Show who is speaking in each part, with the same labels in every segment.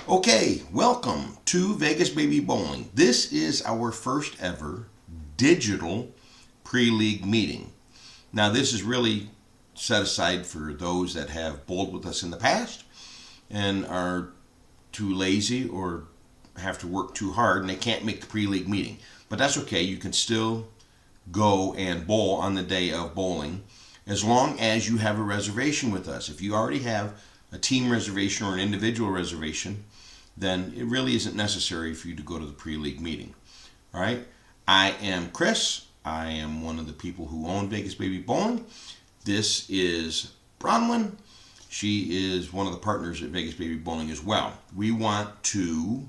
Speaker 1: Okay, welcome to Vegas Baby Bowling. This is our first ever digital pre-league meeting. Now, this is really set aside for those that have bowled with us in the past and are too lazy or have to work too hard and they can't make the pre-league meeting. But that's okay. You can still go and bowl on the day of bowling as long as you have a reservation with us. If you already have a team reservation or an individual reservation, then it really isn't necessary for you to go to the pre-league meeting. All right? I am Chris. I am one of the people who own Vegas Baby Bowling. This is Bronwyn. She is one of the partners at Vegas Baby Bowling as well. We want to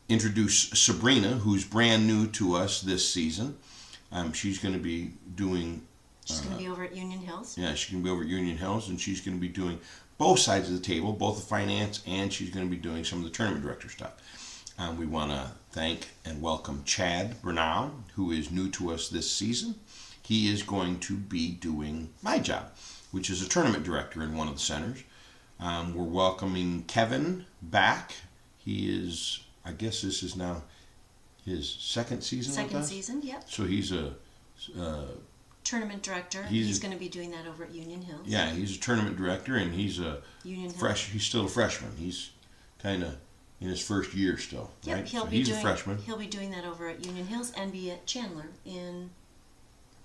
Speaker 1: introduce Sabrina, who's brand new to us this season. She's going to be doing...
Speaker 2: She's going to be over at Union Hills.
Speaker 1: Yeah, she's going to be over at Union Hills, and she's going to be doing both sides of the table, both the finance, and she's going to be doing some of the tournament director stuff. We want to thank and welcome Chad Bernal, who is new to us this season. He is going to be doing my job, which is a tournament director in one of the centers. We're welcoming Kevin back. He is, I guess this is now his second season with us?
Speaker 2: Second season, yep.
Speaker 1: So he's a...
Speaker 2: tournament director. He's going to be doing that over at Union Hills.
Speaker 1: Yeah, he's a tournament director, and he's he's still a freshman. He's kind of in his first year still.
Speaker 2: Yep,
Speaker 1: right? He's a freshman.
Speaker 2: He'll be doing that over at Union Hills and be at Chandler in.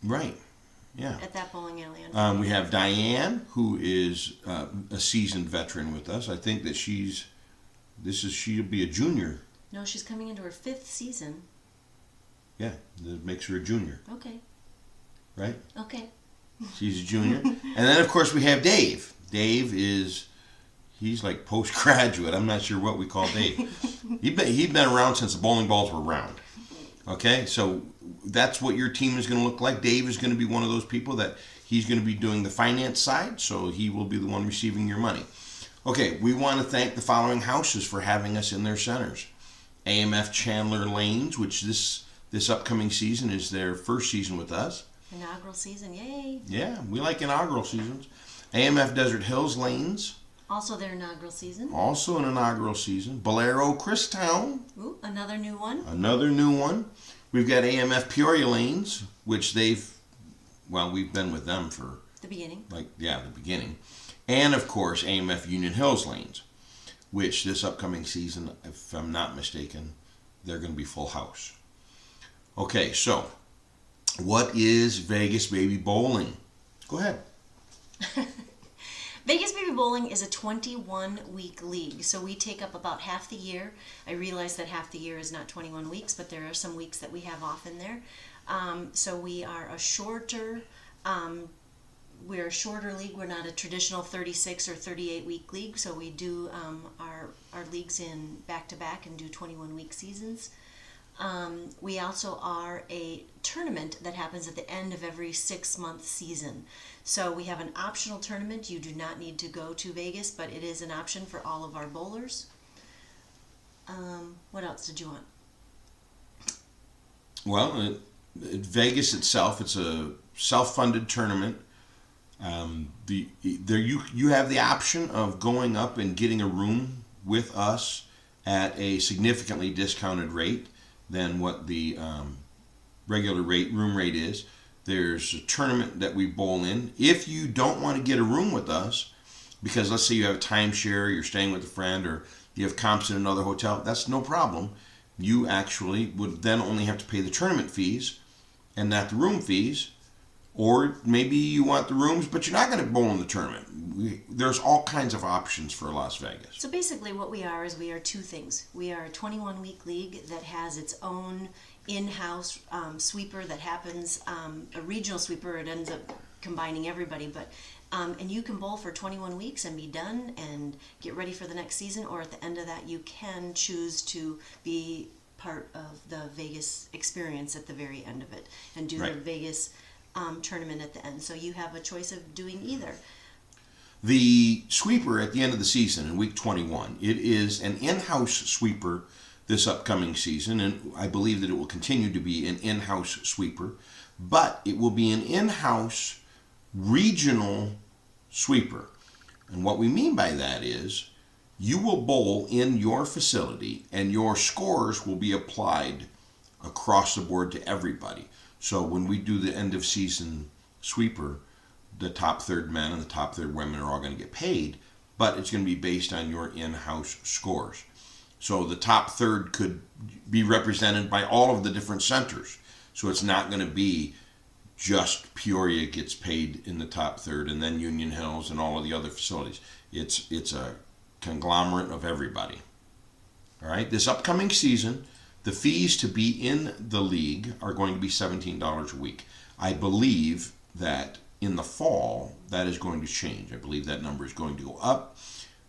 Speaker 1: Right. Yeah.
Speaker 2: At that bowling alley.
Speaker 1: We have Diane, who is a seasoned veteran with us. I think that she'll be a junior.
Speaker 2: No, she's coming into her 5th season.
Speaker 1: Yeah, that makes her a junior.
Speaker 2: Okay.
Speaker 1: Right?
Speaker 2: Okay.
Speaker 1: She's a junior. And then, of course, we have Dave. Dave he's like postgraduate. I'm not sure what we call Dave. He'd been around since the bowling balls were round. Okay? So that's what your team is going to look like. Dave is going to be one of those people that he's going to be doing the finance side, so he will be the one receiving your money. Okay, we want to thank the following houses for having us in their centers. AMF Chandler Lanes, which this upcoming season is their first season with us.
Speaker 2: Inaugural season, yay!
Speaker 1: Yeah, we like inaugural seasons. AMF Desert Hills Lanes.
Speaker 2: Also their inaugural season.
Speaker 1: Also an inaugural season. Bolero Christown.
Speaker 2: Ooh, another new one.
Speaker 1: Another new one. We've got AMF Peoria Lanes, which we've been with them for...
Speaker 2: The beginning.
Speaker 1: The beginning. And, of course, AMF Union Hills Lanes, which this upcoming season, if I'm not mistaken, they're going to be full house. Okay, so... what is Vegas Baby Bowling? Go ahead.
Speaker 2: Vegas Baby Bowling is a 21-week league, so we take up about half the year. I realize that half the year is not 21 weeks, but there are some weeks that we have off in there. So we are a shorter league. We're not a traditional 36 or 38-week league, so we do our leagues in back-to-back and do 21-week seasons. We also are a tournament that happens at the end of every 6-month season. So we have an optional tournament. You do not need to go to Vegas, but it is an option for all of our bowlers. What else did you want?
Speaker 1: Well, Vegas itself, it's a self-funded tournament. You have the option of going up and getting a room with us at a significantly discounted rate than what the regular room rate is. There's a tournament that we bowl in. If you don't want to get a room with us, because let's say you have a timeshare, you're staying with a friend, or you have comps in another hotel, that's no problem. You actually would then only have to pay the tournament fees and not the room fees. Or maybe you want the rooms, but you're not going to bowl in the tournament. There's all kinds of options for Las Vegas.
Speaker 2: So basically what we are is we are two things. We are a 21-week league that has its own in-house sweeper that happens, a regional sweeper. It ends up combining everybody. And you can bowl for 21 weeks and be done and get ready for the next season. Or at the end of that, you can choose to be part of the Vegas experience at the very end of it and do the Vegas... tournament at the end. So you have a choice of doing either.
Speaker 1: The sweeper at the end of the season in week 21, it is an in-house sweeper this upcoming season, and I believe that it will continue to be an in-house sweeper, but it will be an in-house regional sweeper. And what we mean by that is You will bowl in your facility, and your scores will be applied across the board to everybody. So when we do the end of season sweeper, the top third men and the top third women are all going to get paid, but it's going to be based on your in-house scores. So the top third could be represented by all of the different centers. So it's not going to be just Peoria gets paid in the top third and then Union Hills and all of the other facilities. It's a conglomerate of everybody. All right, this upcoming season, the fees to be in the league are going to be $17 a week. I believe that in the fall, that is going to change. I believe that number is going to go up.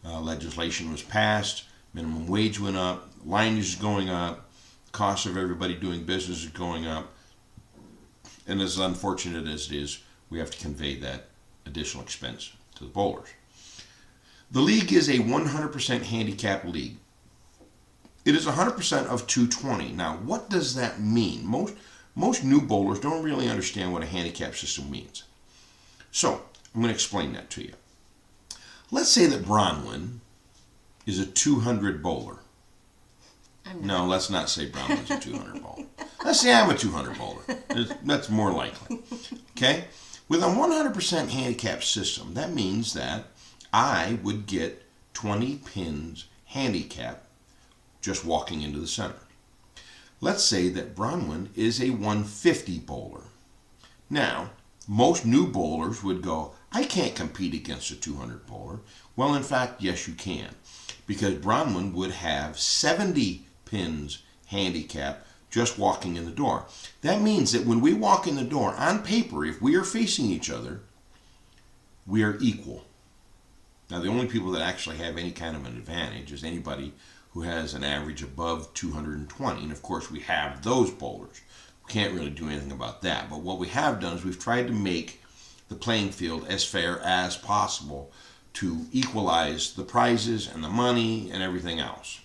Speaker 1: Legislation was passed, minimum wage went up, line is going up, cost of everybody doing business is going up. And as unfortunate as it is, we have to convey that additional expense to the bowlers. The league is a 100% handicap league. It is 100% of 220. Now, what does that mean? Most new bowlers don't really understand what a handicap system means. So, I'm going to explain that to you. Let's say that Bronwyn is a 200 bowler. No, let's not say Bronwyn's a 200 bowler. Let's say I'm a 200 bowler. That's more likely. Okay? With a 100% handicap system, that means that I would get 20 pins handicap just walking into the center. Let's say that Bronwyn is a 150 bowler. Now, most new bowlers would go, I can't compete against a 200 bowler. Well, in fact, yes, you can. Because Bronwyn would have 70 pins handicap just walking in the door. That means that when we walk in the door, on paper, if we are facing each other, we are equal. Now, the only people that actually have any kind of an advantage is anybody who has an average above 220. And of course, we have those bowlers. We can't really do anything about that. But what we have done is we've tried to make the playing field as fair as possible to equalize the prizes and the money and everything else.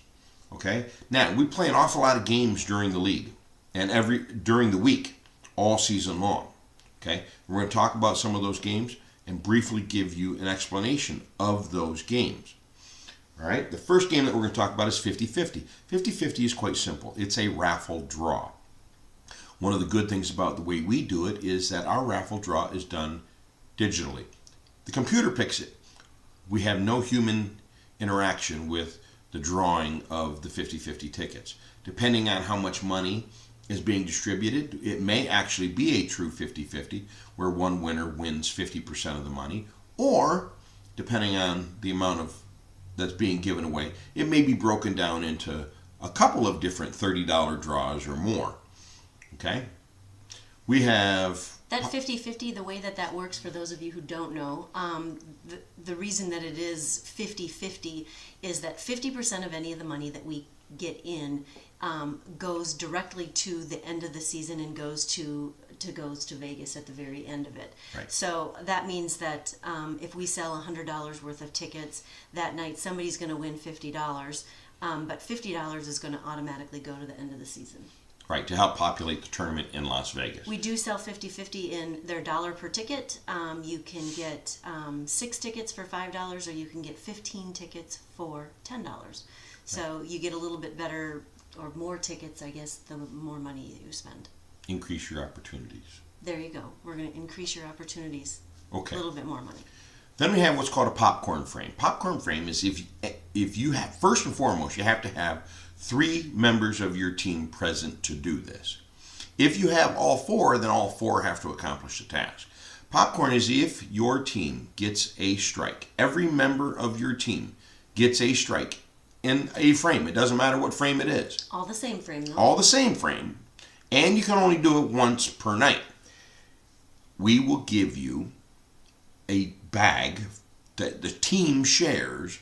Speaker 1: Okay? Now, we play an awful lot of games during the league and during the week, all season long. Okay? We're going to talk about some of those games and briefly give you an explanation of those games. All right? The first game that we're going to talk about is 50-50. 50-50 is quite simple. It's a raffle draw. One of the good things about the way we do it is that our raffle draw is done digitally. The computer picks it. We have no human interaction with the drawing of the 50-50 tickets. Depending on how much money is being distributed, it may actually be a true 50-50 where one winner wins 50% of the money, or depending on the amount of that's being given away, it may be broken down into a couple of different $30 draws or more. Okay? We have
Speaker 2: that 50-50, the way that works, for those of you who don't know, the reason that it is 50-50 is that 50% of any of the money that we get in goes directly to the end of the season and goes to Vegas at the very end of it.
Speaker 1: Right.
Speaker 2: So that means that if we sell $100 worth of tickets that night, somebody's going to win $50, but $50 is going to automatically go to the end of the season.
Speaker 1: Right, to help populate the tournament in Las Vegas.
Speaker 2: We do sell 50-50 in their $1 per ticket. You can get 6 tickets for $5, or you can get 15 tickets for $10. So you get a little bit better or more tickets, I guess, the more money you spend. Increase
Speaker 1: your opportunities.
Speaker 2: There you go. We're going to increase your opportunities.
Speaker 1: Okay.
Speaker 2: A little bit more money.
Speaker 1: Then we have what's called a popcorn frame. Popcorn frame is if you have, first and foremost, you have to have 3 members of your team present to do this. If you have all 4, then all 4 have to accomplish the task. Popcorn is if your team gets a strike. Every member of your team gets a strike in a frame. It doesn't matter what frame it is.
Speaker 2: All the same frame, though.
Speaker 1: All the same frame. And you can only do it once per night. We will give you a bag that the team shares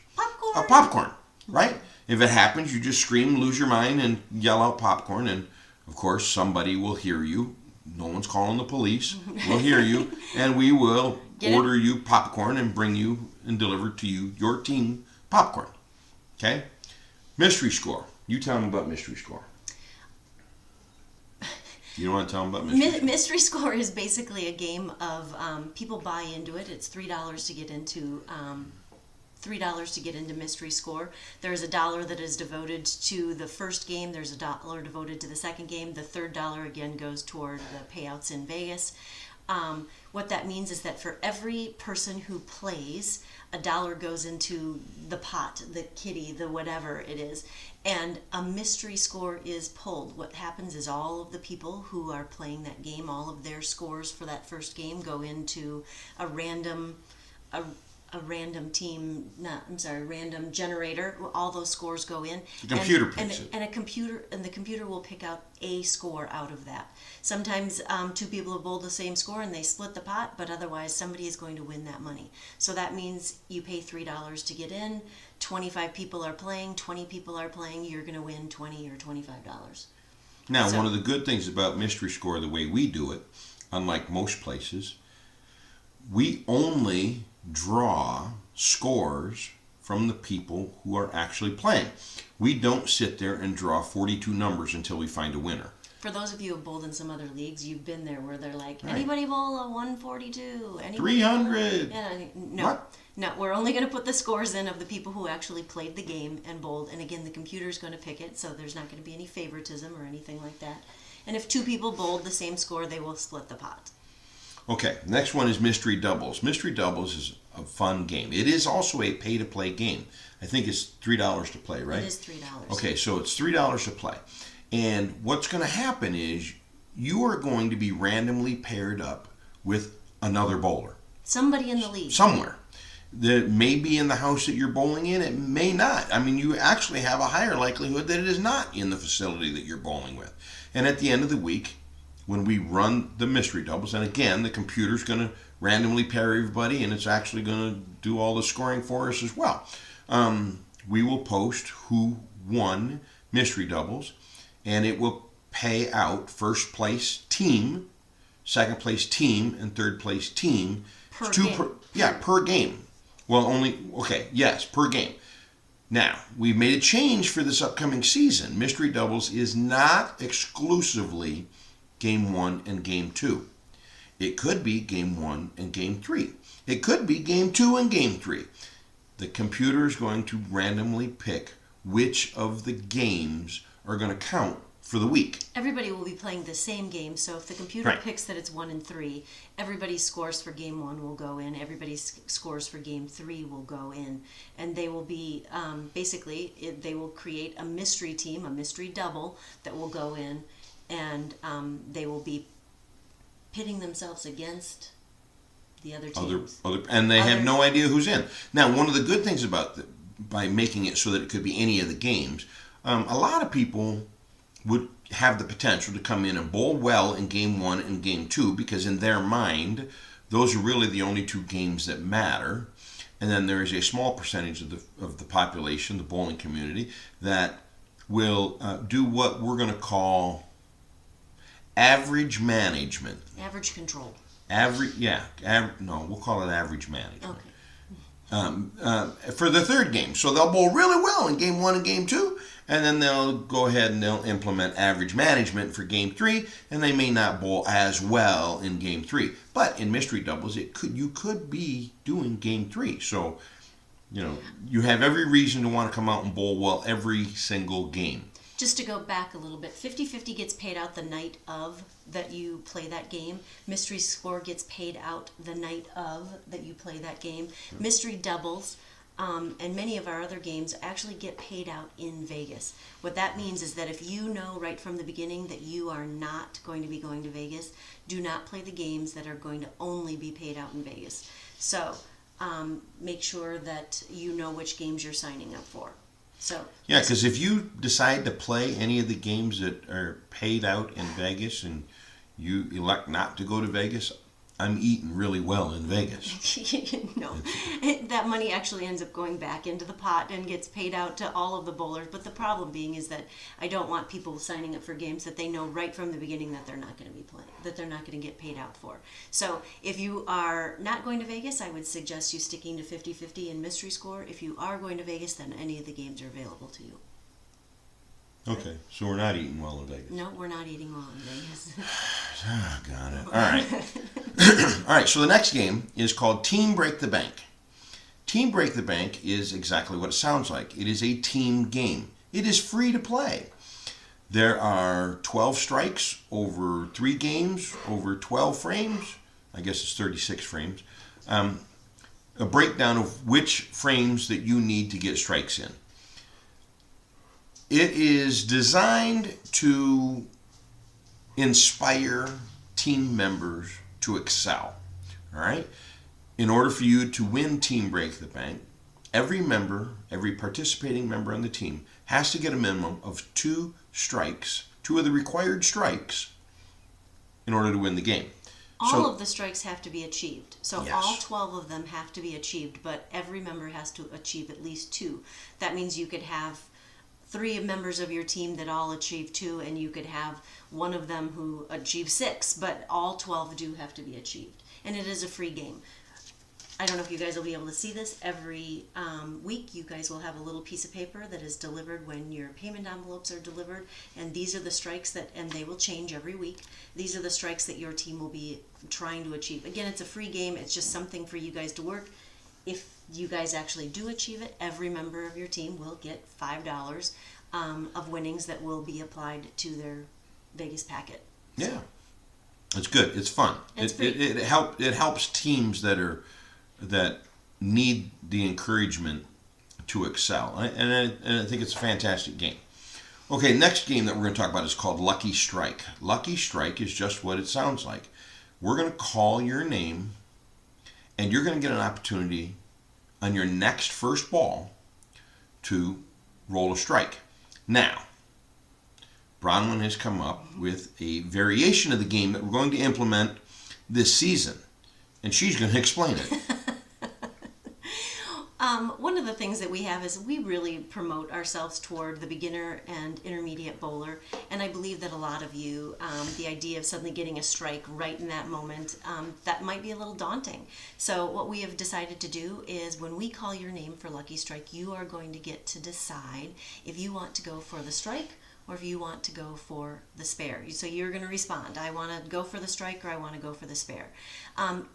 Speaker 1: of popcorn, right? If it happens, you just scream, lose your mind, and yell out popcorn. And, of course, somebody will hear you. No one's calling the police. We'll hear you. And we will order you popcorn and bring you and deliver to you your team popcorn. Okay? Mystery score. You tell them about mystery score. You don't want to tell them about mystery score?
Speaker 2: Mystery score is basically a game of people buy into it. It's $3 to get into $3 to get into Mystery Score. There's $1 that is devoted to the first game. There's $1 devoted to the second game. The third dollar again goes toward the payouts in Vegas. What that means is that for every person who plays, $1 goes into the pot, the kitty, the whatever it is, and a mystery score is pulled. What happens is all of the people who are playing that game, all of their scores for that first game go into a random random generator. All those scores go in.
Speaker 1: The computer picks it.
Speaker 2: And the computer will pick out a score out of that. Sometimes two people have bowled the same score and they split the pot, but otherwise somebody is going to win that money. So that means you pay $3 to get in. 25 people are playing, 20 people are playing, you're going to win $20 or $25.
Speaker 1: Now, one of the good things about Mystery Score, the way we do it, unlike most places, we only draw scores from the people who are actually playing. We don't sit there and draw 42 numbers until we find a winner.
Speaker 2: For those of you who have bowled in some other leagues, you've been there where they're like, anybody bowl a 142?
Speaker 1: 300?
Speaker 2: Yeah, no.
Speaker 1: What?
Speaker 2: No, we're only going to put the scores in of the people who actually played the game and bowled. And again, the computer's going to pick it, so there's not going to be any favoritism or anything like that. And if two people bowled the same score, they will split the pot.
Speaker 1: Okay, next one is Mystery Doubles. Mystery Doubles is a fun game. It is also a pay-to-play game. I think it's $3 to play, right?
Speaker 2: It is $3.
Speaker 1: Okay, so it's $3 to play. And what's going to happen is you are going to be randomly paired up with another bowler.
Speaker 2: Somebody in the league.
Speaker 1: Somewhere. That may be in the house that you're bowling in. It may not. I mean, you actually have a higher likelihood that it is not in the facility that you're bowling with. And at the end of the week, when we run the Mystery Doubles, and again, the computer's going to randomly pair everybody, and it's actually going to do all the scoring for us as well. We will post who won Mystery Doubles, and it will pay out first place team, second place team, and third place team.
Speaker 2: Per game.
Speaker 1: Per game. Well, per game. Now, we've made a change for this upcoming season. Mystery Doubles is not exclusively Game 1 and Game 2. It could be Game 1 and Game 3. It could be Game 2 and Game 3. The computer is going to randomly pick which of the games are going to count for the week.
Speaker 2: Everybody will be playing the same game, so if the computer picks that it's 1 and 3, everybody's scores for Game 1 will go in, everybody's scores for Game 3 will go in, and they will be, they will create a mystery team, a mystery double that will go in, and they will be pitting themselves against the other teams.
Speaker 1: And they have no idea who's in. Now, one of the good things about by making it so that it could be any of the games, a lot of people would have the potential to come in and bowl well in Game 1 and Game 2 because in their mind, those are really the only two games that matter. And then there is a small percentage of the population, the bowling community, that will do what we're going to call average management.
Speaker 2: Average control.
Speaker 1: We'll call it average management.
Speaker 2: Okay.
Speaker 1: For the third game. So they'll bowl really well in Game 1 and Game 2, and then they'll go ahead and they'll implement average management for Game 3, and they may not bowl as well in Game 3. But in Mystery Doubles, you could be doing Game 3. So, you have every reason to want to come out and bowl well every single game.
Speaker 2: Just to go back a little bit, 50-50 gets paid out the night of that you play that game. Mystery Score gets paid out the night of that you play that game. Mystery Doubles and many of our other games actually get paid out in Vegas. What that means is that if you know right from the beginning that you are not going to be going to Vegas, do not play the games that are going to only be paid out in Vegas. So make sure that you know which games you're signing up for.
Speaker 1: Yeah, because if you decide to play any of the games that are paid out in Vegas and you elect not to go to Vegas, I'm eating really well in Vegas.
Speaker 2: No, that money actually ends up going back into the pot and gets paid out to all of the bowlers. But the problem being is that I don't want people signing up for games that they know right from the beginning that they're not going to be playing, that they're not going to get paid out for. So if you are not going to Vegas, I would suggest you sticking to 50-50 in Mystery Score. If you are going to Vegas, then any of the games are available to you.
Speaker 1: Okay, so we're not eating well in Vegas.
Speaker 2: No, we're not eating well in Vegas.
Speaker 1: Got it. All right. All right, so the next game is called Team Break the Bank. Team Break the Bank is exactly what it sounds like. It is a team game. It is free to play. There are 12 strikes over 3 games, over 12 frames. I guess it's 36 frames. A breakdown of which frames that you need to get strikes in. It is designed to inspire team members to excel. All right? In order for you to win Team Break the Bank, every participating member on the team has to get a minimum of 2 strikes, 2 of the required strikes, in order to win the game.
Speaker 2: All of the strikes have to be achieved. So
Speaker 1: Yes.
Speaker 2: all 12 of them have to be achieved, but every member has to achieve at least 2. That means you could have 3 members of your team that all achieve 2, and you could have one of them who achieves 6, but all 12 do have to be achieved. And it is a free game. I don't know if you guys will be able to see this. Every week you guys will have a little piece of paper that is delivered when your payment envelopes are delivered, and these are the strikes and they will change every week. These are the strikes that your team will be trying to achieve. Again, it's a free game. It's just something for you guys to work. If you guys actually do achieve it, every member of your team will get $5 of winnings that will be applied to their Vegas packet.
Speaker 1: Yeah, it's good. It's fun. It helps teams that need the encouragement to excel, and I think it's a fantastic game. Okay, next game that we're going to talk about is called Lucky Strike. Lucky Strike is just what it sounds like. We're going to call your name, and you're going to get an opportunity on your next first ball to roll a strike. Now, Bronwyn has come up with a variation of the game that we're going to implement this season, and she's going to explain it.
Speaker 2: One of the things that we have is we really promote ourselves toward the beginner and intermediate bowler, and I believe that a lot of you, the idea of suddenly getting a strike right in that moment, that might be a little daunting. So what we have decided to do is when we call your name for Lucky Strike, you are going to get to decide if you want to go for the strike or if you want to go for the spare. So you're going to respond, I want to go for the strike or I want to go for the spare.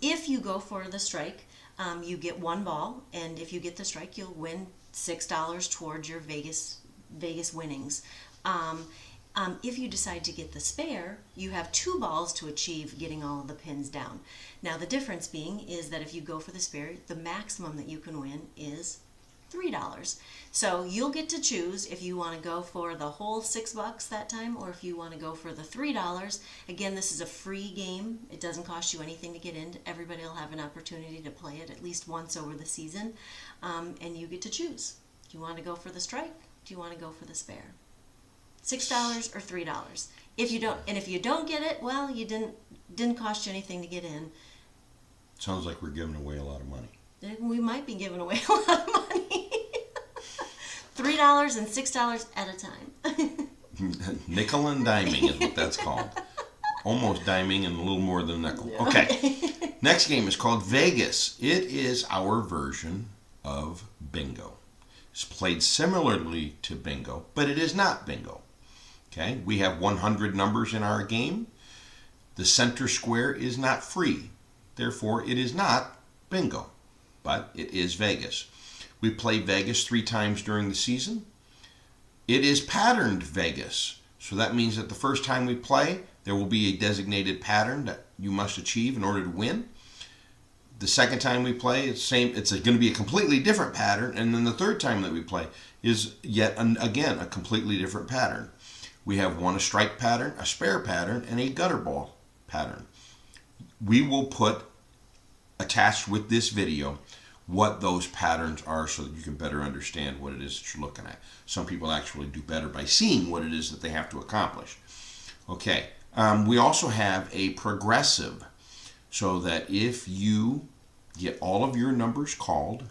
Speaker 2: If you go for the strike, you get 1 ball, and if you get the strike, you'll win $6 towards your Vegas winnings. If you decide to get the spare, you have 2 balls to achieve getting all of the pins down. Now the difference being is that if you go for the spare, the maximum that you can win is $3. So you'll get to choose if you want to go for the whole $6 that time or if you want to go for the $3. Again, this is a free game. It doesn't cost you anything to get in. Everybody will have an opportunity to play it at least once over the season, and you get to choose. Do you want to go for the strike? Do you want to go for the spare? $6 or $3. If you don't get it, well, you didn't cost you anything to get in.
Speaker 1: Sounds like we're giving away a lot of money.
Speaker 2: We might be giving away a lot of money. $3 and $6 at a time.
Speaker 1: Nickel and diming is what that's called. Almost diming and a little more than nickel. Okay. Next game is called Vegas. It is our version of bingo. It's played similarly to bingo, but it is not bingo. Okay? We have 100 numbers in our game. The center square is not free. Therefore, it is not bingo, but it is Vegas. We play Vegas 3 times during the season. It is patterned Vegas. So that means that the first time we play, there will be a designated pattern that you must achieve in order to win. The second time we play, it's going to be a completely different pattern. And then the third time that we play is yet again a completely different pattern. We have a strike pattern, a spare pattern, and a gutter ball pattern. We will put attached with this video what those patterns are so that you can better understand what it is that you're looking at. Some people actually do better by seeing what it is that they have to accomplish. Okay, we also have a progressive, so that if you get all of your numbers called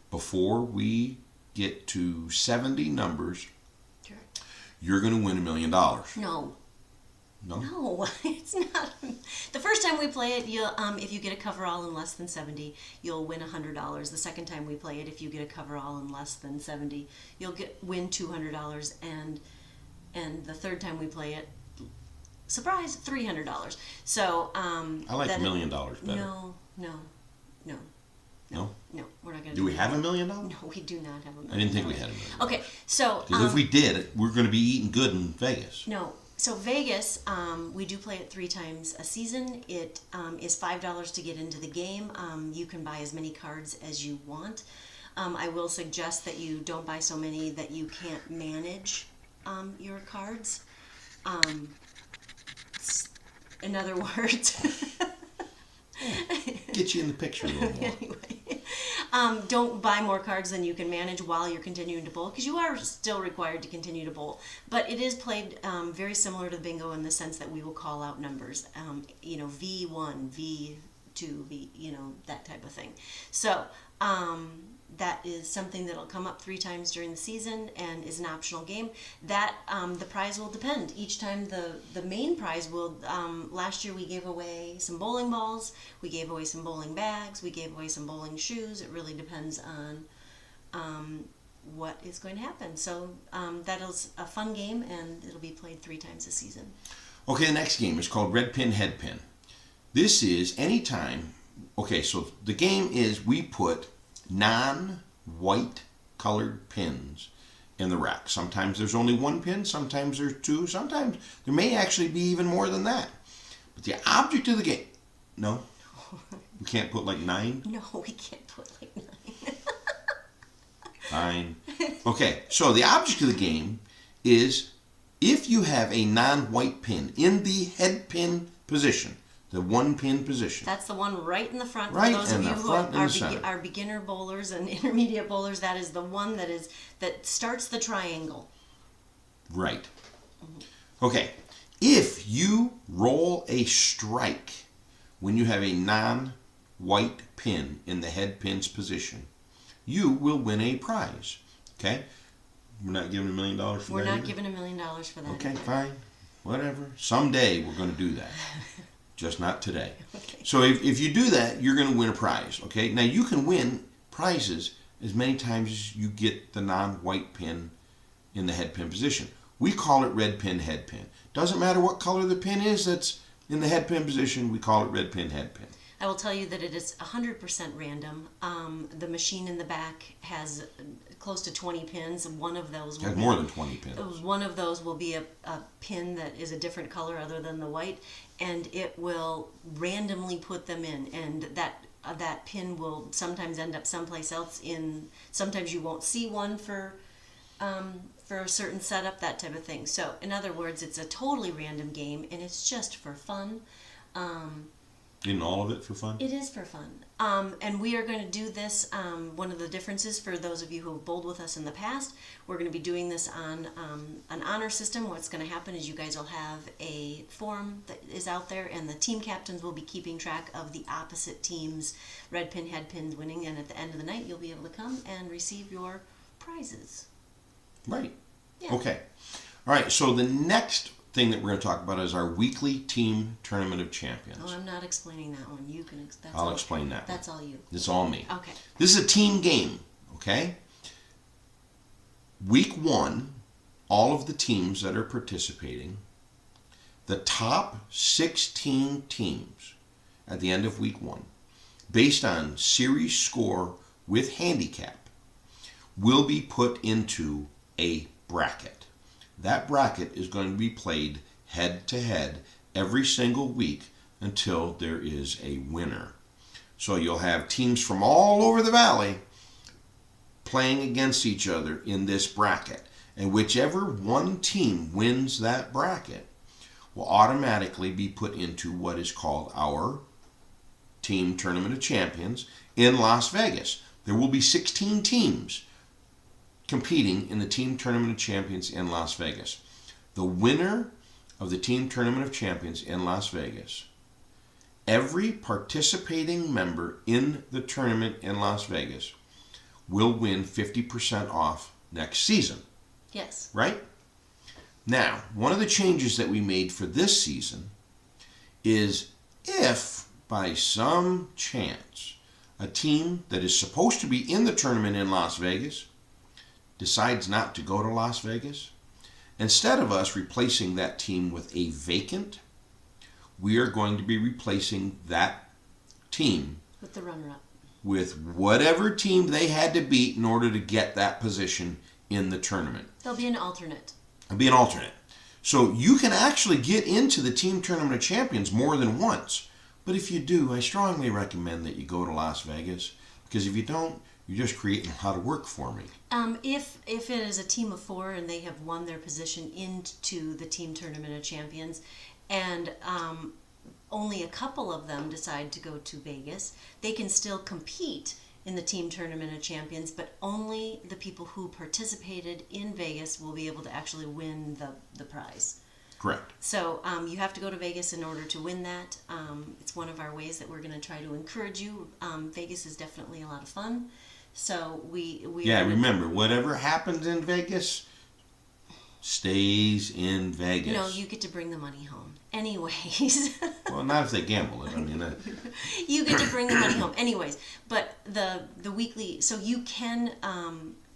Speaker 1: before we get to 70 numbers,
Speaker 2: Correct.
Speaker 1: You're going to win $1 million.
Speaker 2: No.
Speaker 1: No?
Speaker 2: It's not. The first time we play it, if you get a coverall in less than 70, you'll win $100. The second time we play it, if you get a coverall in less than 70, you'll win $200. And the third time we play it, surprise, $300. So
Speaker 1: I like $1 million better.
Speaker 2: No.
Speaker 1: No?
Speaker 2: No, we're not going to
Speaker 1: Do we have $1 million?
Speaker 2: No, we do not have $1 million.
Speaker 1: I didn't think we had $1 million.
Speaker 2: Okay, so...
Speaker 1: Because if we did, we're going to be eating good in Vegas.
Speaker 2: No. So Vegas, we do play it 3 times a season. It is $5 to get into the game. You can buy as many cards as you want. I will suggest that you don't buy so many that you can't manage your cards. In other words...
Speaker 1: Get you in the picture a little more.
Speaker 2: Anyway, don't buy more cards than you can manage while you're continuing to bowl, because you are still required to continue to bowl. But it is played very similar to the bingo in the sense that we will call out numbers, V1, V2, V, that type of thing. So that is something that'll come up 3 times during the season and is an optional game. That the prize will depend. Each time the main prize will, last year we gave away some bowling balls, we gave away some bowling bags, we gave away some bowling shoes. It really depends on what is going to happen. So that is a fun game, and it'll be played 3 times a season.
Speaker 1: Okay, the next game is called Red Pin, Head Pin. This is anytime, okay, so the game is we put non-white colored pins in the rack. Sometimes there's only 1 pin, sometimes there's 2, sometimes there may actually be even more than that. But the object of the game, no? We can't put like 9?
Speaker 2: No, we can't put like 9.
Speaker 1: Fine. Okay, so the object of the game is if you have a non-white pin in the head pin position, the 1 pin position.
Speaker 2: That's the one right in the front.
Speaker 1: Right
Speaker 2: For those
Speaker 1: in
Speaker 2: of
Speaker 1: the
Speaker 2: you who
Speaker 1: front and the center.
Speaker 2: are beginner bowlers and intermediate bowlers, that is the one that starts the triangle.
Speaker 1: Right. Okay. If you roll a strike when you have a non-white pin in the head pin's position, you will win a prize. Okay? We're not giving $1 million for that.
Speaker 2: We're not
Speaker 1: either?
Speaker 2: giving $1 million for that.
Speaker 1: Okay, fine. Whatever. Someday we're going to do that. Just not today.
Speaker 2: Okay.
Speaker 1: So if you do that, you're going to win a prize. Okay? Now you can win prizes as many times as you get the non-white pin in the head pin position. We call it red pin, head pin. Doesn't matter what color the pin is that's in the head pin position, we call it red pin, head pin.
Speaker 2: I will tell you that it is 100% random. The machine in the back has close to 20 pins. One of those will
Speaker 1: It has more than 20 pins.
Speaker 2: One of those will be a pin that is a different color other than the white, and it will randomly put them in, and that pin will sometimes end up someplace else. Sometimes you won't see one for a certain setup, that type of thing. So in other words, it's a totally random game, and it's just for fun.
Speaker 1: Isn't all of it for fun?
Speaker 2: It is for fun. And we are going to do this, one of the differences for those of you who have bowled with us in the past, we're going to be doing this on an honor system. What's going to happen is you guys will have a form that is out there, and the team captains will be keeping track of the opposite team's red pin, head pins winning, and at the end of the night you'll be able to come and receive your prizes.
Speaker 1: Right.
Speaker 2: Yeah.
Speaker 1: Okay. All right, so the next thing that we're going to talk about is our weekly team tournament of champions.
Speaker 2: Oh, I'm not explaining that one. You can.
Speaker 1: I'll explain that.
Speaker 2: That's all you.
Speaker 1: It's all me.
Speaker 2: Okay.
Speaker 1: This is a team game, okay? Week 1, all of the teams that are participating, the top 16 teams at the end of week 1, based on series score with handicap, will be put into a bracket. That bracket is going to be played head to head every single week until there is a winner. So you'll have teams from all over the valley playing against each other in this bracket. And whichever one team wins that bracket will automatically be put into what is called our Team Tournament of Champions in Las Vegas. There will be 16 teams competing in the Team Tournament of Champions in Las Vegas. The winner of the Team Tournament of Champions in Las Vegas, every participating member in the tournament in Las Vegas will win 50% off next season.
Speaker 2: Yes.
Speaker 1: Right? Now, one of the changes that we made for this season is if by some chance a team that is supposed to be in the tournament in Las Vegas decides not to go to Las Vegas, instead of us replacing that team with a vacant, we are going to be replacing that team
Speaker 2: With the runner-up.
Speaker 1: with whatever team they had to beat in order to get that position in the tournament.
Speaker 2: There'll be an alternate.
Speaker 1: It'll be an alternate. So you can actually get into the Team Tournament of Champions more than once. But if you do, I strongly recommend that you go to Las Vegas, because if you don't, you're just creating a lot of work for me.
Speaker 2: If it is a team of 4 and they have won their position into the Team Tournament of Champions, and only a couple of them decide to go to Vegas, they can still compete in the Team Tournament of Champions, but only the people who participated in Vegas will be able to actually win the prize.
Speaker 1: Correct.
Speaker 2: So you have to go to Vegas in order to win that. It's one of our ways that we're going to try to encourage you. Vegas is definitely a lot of fun. So we
Speaker 1: remember, whatever happens in Vegas stays in Vegas.
Speaker 2: No, you get to bring the money home. Anyways.
Speaker 1: Well, not if they gamble it. I mean,
Speaker 2: you get to bring the money home. Anyways, but the weekly, so you can,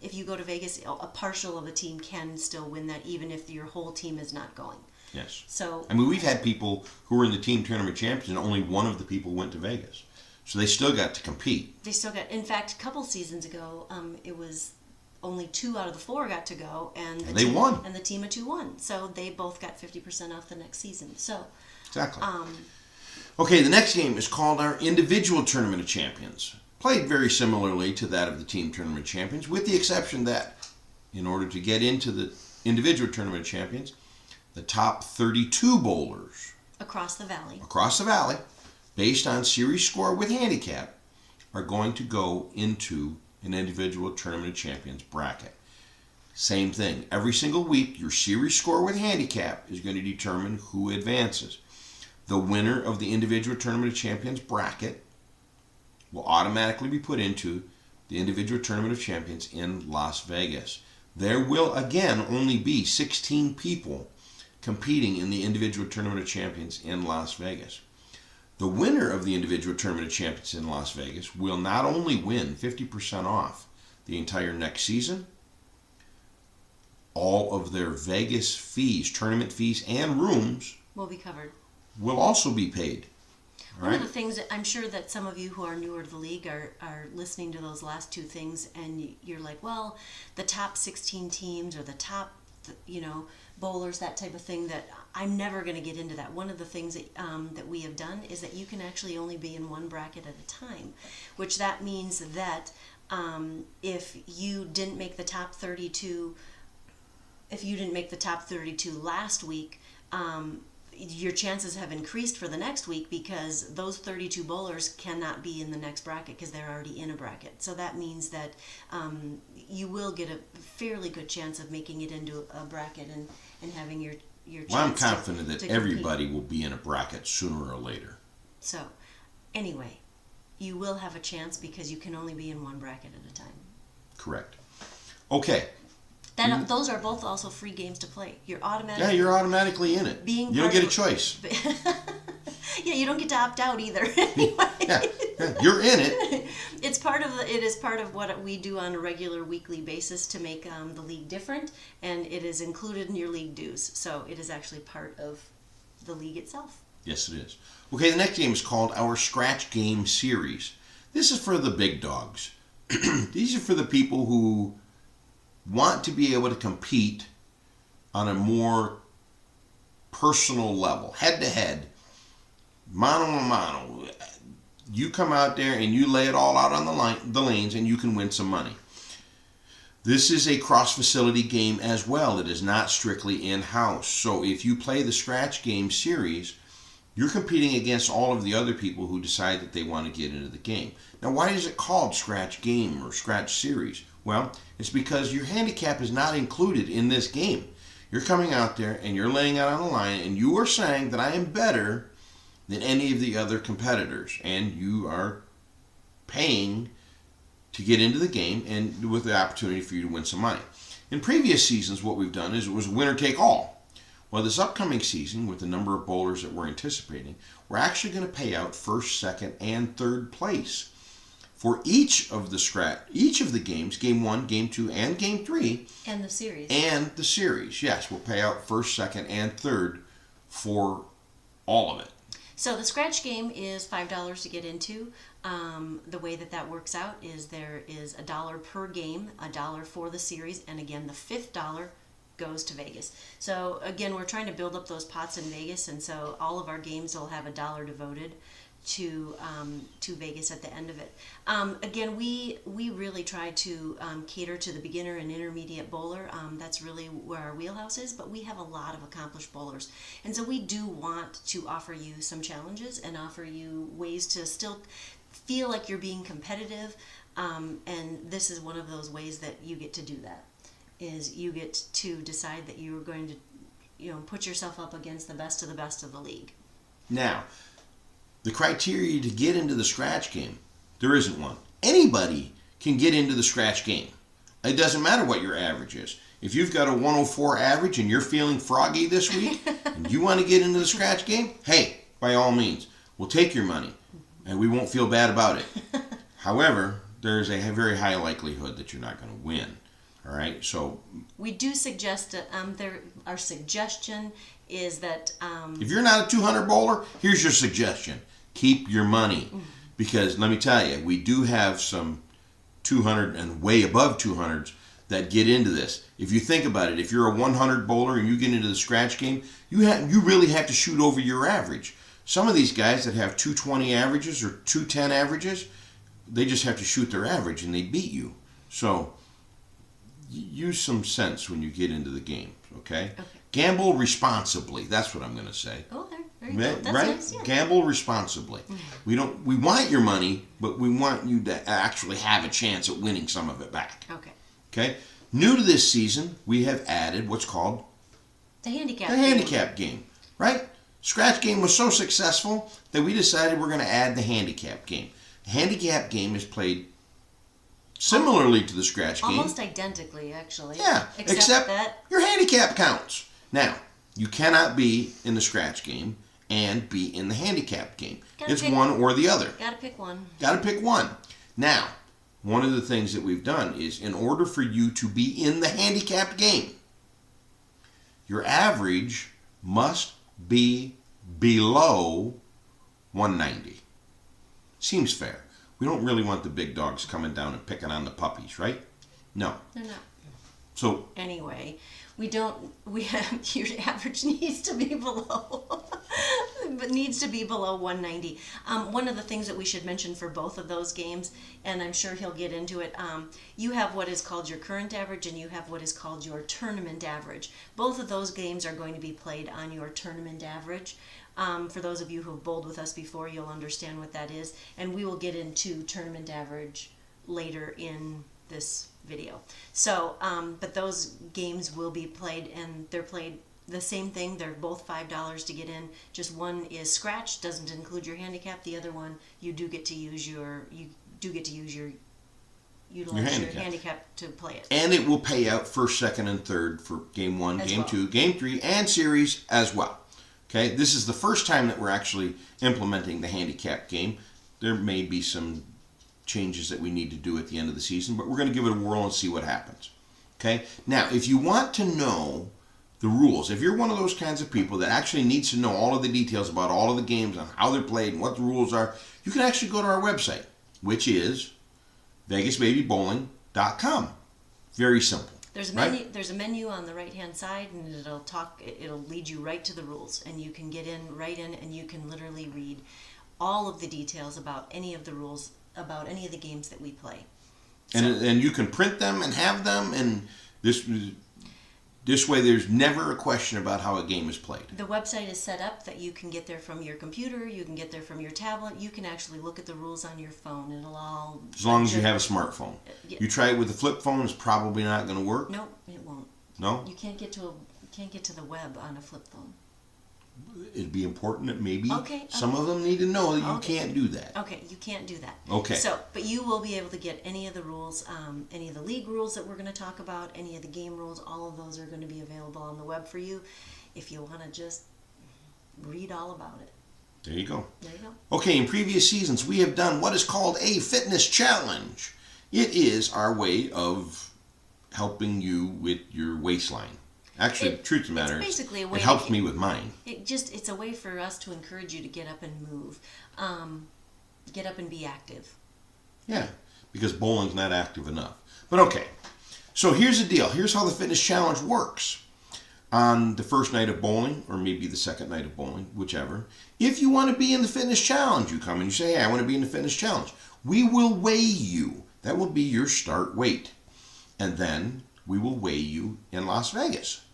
Speaker 2: if you go to Vegas, a partial of a team can still win that, even if your whole team is not going.
Speaker 1: Yes.
Speaker 2: So
Speaker 1: I mean, we've had people who were in the Team Tournament Champions, and only one of the people went to Vegas. So they still got to compete.
Speaker 2: They still got, in fact, a couple seasons ago, it was only 2 out of the 4 got to go, and
Speaker 1: they won.
Speaker 2: And the team of 2 won. So they both got 50% off the next season. So
Speaker 1: exactly. Okay, the next game is called our Individual Tournament of Champions. Played very similarly to that of the Team Tournament of Champions, with the exception that in order to get into the Individual Tournament of Champions, the top 32 bowlers
Speaker 2: across the valley,
Speaker 1: based on series score with handicap, are going to go into an Individual Tournament of Champions bracket. Same thing. Every single week, your series score with handicap is going to determine who advances. The winner of the Individual Tournament of Champions bracket will automatically be put into the Individual Tournament of Champions in Las Vegas. There will, again, only be 16 people competing in the Individual Tournament of Champions in Las Vegas. The winner of the Individual Tournament of Champions in Las Vegas will not only win 50% off the entire next season, all of their Vegas fees, tournament fees, and rooms
Speaker 2: will be covered.
Speaker 1: Will also be paid.
Speaker 2: One of the things that I'm sure that some of you who are newer to the league are listening to those last 2 things, and you're like, well, the top 16 teams or the top, bowlers, that type of thing, that I'm never going to get into that. One of the things that we have done is that you can actually only be in one bracket at a time, which that means that if you didn't make the top 32, last week, your chances have increased for the next week, because those 32 bowlers cannot be in the next bracket because they're already in a bracket. So that means that you will get a fairly good chance of making it into a bracket and having your chance.
Speaker 1: Well, I'm confident that
Speaker 2: to
Speaker 1: everybody will be in a bracket sooner or later.
Speaker 2: So, anyway, you will have a chance because you can only be in one bracket at a time.
Speaker 1: Correct. Okay.
Speaker 2: Those are both also free games to play. You're automatically...
Speaker 1: Yeah, you're automatically in it. You don't get a choice.
Speaker 2: Yeah, you don't get to opt out either. Anyway.
Speaker 1: Yeah, you're in it.
Speaker 2: It is part of what we do on a regular weekly basis to make the league different, and it is included in your league dues. So it is actually part of the league itself.
Speaker 1: Yes, it is. Okay, the next game is called our Scratch Game Series. This is for the big dogs. These are for the people who want to be able to compete on a more personal level, head-to-head, mano-a-mano. You come out there and you lay it all out on the lanes, and you can win some money. This is a cross-facility game as well. It is not strictly in-house. So if you play the Scratch Game Series, you're competing against all of the other people who decide that they want to get into the game. Now, why is it called Scratch Game or Scratch Series? Well, it's because your handicap is not included in this game. You're coming out there and you're laying out on the line, and you are saying that I am better than any of the other competitors, and you are paying to get into the game and with the opportunity for you to win some money. In previous seasons, what we've done is it was winner take all. Well, this upcoming season, with the number of bowlers that we're anticipating, we're actually going to pay out first, second, and third place for each of the games, Game 1, Game 2, and Game 3.
Speaker 2: And the series.
Speaker 1: And the series, yes. We'll pay out first, second, and third for all of it.
Speaker 2: So the scratch game is $5 to get into. The way that works out is there is $1 per game, $1 for the series, and again the fifth dollar goes to Vegas. So again, we're trying to build up those pots in Vegas, and so all of our games will have $1 devoted to Vegas at the end of it. Again, we really try to cater to the beginner and intermediate bowler. That's really where our wheelhouse is, but we have a lot of accomplished bowlers. And so we do want to offer you some challenges and offer you ways to still feel like you're being competitive. And this is one of those ways that you get to do that, is you get to decide that you're going to put yourself up against the best of the league.
Speaker 1: Now, the criteria to get into the scratch game, there isn't one. Anybody can get into the scratch game. It doesn't matter what your average is. If you've got a 104 average and you're feeling froggy this week and you want to get into the scratch game, hey, by all means, we'll take your money and we won't feel bad about it. However, there's a very high likelihood that you're not going to win. All right, so
Speaker 2: we do suggest our suggestion is that
Speaker 1: if you're not a 200 bowler, here's your suggestion: keep your money, because let me tell you, we do have some 200 and way above 200s that get into this. If you think about it, if you're a 100 bowler and you get into the scratch game, you really have to shoot over your average. Some of these guys that have 220 averages or 210 averages, they just have to shoot their average and they beat you. So use some sense when you get into the game, okay? Gamble responsibly. That's what I'm going to say.
Speaker 2: Oh, there you go. That's
Speaker 1: right?
Speaker 2: nice, yeah.
Speaker 1: Gamble responsibly. We want your money, but we want you to actually have a chance at winning some of it back. Okay? New to this season, we have added what's called
Speaker 2: the handicap
Speaker 1: game, right? Scratch game was so successful that we decided we're going to add the handicap game. The handicap game is played similarly to the scratch game.
Speaker 2: Almost identically, actually.
Speaker 1: Yeah, except that your handicap counts. Now, you cannot be in the scratch game and be in the handicap game. It's one or the other.
Speaker 2: Gotta pick one.
Speaker 1: Gotta pick one. Now, one of the things that we've done is, in order for you to be in the handicapped game, your average must be below 190. Seems fair. We don't really want the big dogs coming down and picking on the puppies, right? No.
Speaker 2: They're not.
Speaker 1: So
Speaker 2: anyway, your average needs to be below but needs to be below 190. One of the things that we should mention for both of those games, and I'm sure he'll get into it, you have what is called your current average and you have what is called your tournament average. Both of those games are going to be played on your tournament average. For those of you who have bowled with us before, you'll understand what that is, and we will get into tournament average later in this video. So, but those games will be played, and they're played the same thing. They're both $5 to get in. Just one is scratch, doesn't include your handicap. The other one, you do get to use your handicap to play it.
Speaker 1: And it will pay out first, second, and third for game 1, game 2, game 3, and series as well. Okay, this is the first time that we're actually implementing the handicap game. There may be some changes that we need to do at the end of the season, but we're going to give it a whirl and see what happens. Okay, now if you want to know the rules, if you're one of those kinds of people that actually needs to know all of the details about all of the games and how they're played and what the rules are, you can actually go to our website, which is VegasBabyBowling.com. Very simple.
Speaker 2: There's a menu. Right? There's a menu on the right-hand side, and it'll lead you right to the rules, and you can get right in, and you can literally read all of the details about any of the rules, about any of the games that we play.
Speaker 1: And you can print them and have them, and this way there's never a question about how a game is played.
Speaker 2: The website is set up that you can get there from your computer, you can get there from your tablet, you can actually look at the rules on your phone. It'll all...
Speaker 1: As long as you have a smartphone.
Speaker 2: Yeah.
Speaker 1: You try it with a flip phone, it's probably not going to work.
Speaker 2: No, it won't.
Speaker 1: No?
Speaker 2: You can't get to the web on a flip phone.
Speaker 1: It'd be important that maybe
Speaker 2: okay.
Speaker 1: some of them need to know that you can't do that.
Speaker 2: Okay, you can't do that.
Speaker 1: Okay.
Speaker 2: So, but you will be able to get any of the rules, any of the league rules that we're going to talk about, any of the game rules, all of those are going to be available on the web for you if you want to just read all about it.
Speaker 1: There you go.
Speaker 2: There you go.
Speaker 1: Okay, in previous seasons we have done what is called a fitness challenge. It is our way of helping you with your waistline. Actually, truth of the matter,
Speaker 2: basically a way
Speaker 1: it
Speaker 2: to
Speaker 1: helps
Speaker 2: get-
Speaker 1: me with mine.
Speaker 2: It's a way for us to encourage you to get up and move, get up and be active.
Speaker 1: Yeah, because bowling's not active enough. But okay, so here's the deal. Here's how the fitness challenge works. On the first night of bowling, or maybe the second night of bowling, whichever, if you want to be in the fitness challenge, you come and you say, hey, I want to be in the fitness challenge. We will weigh you. That will be your start weight. And then we will weigh you in Las Vegas.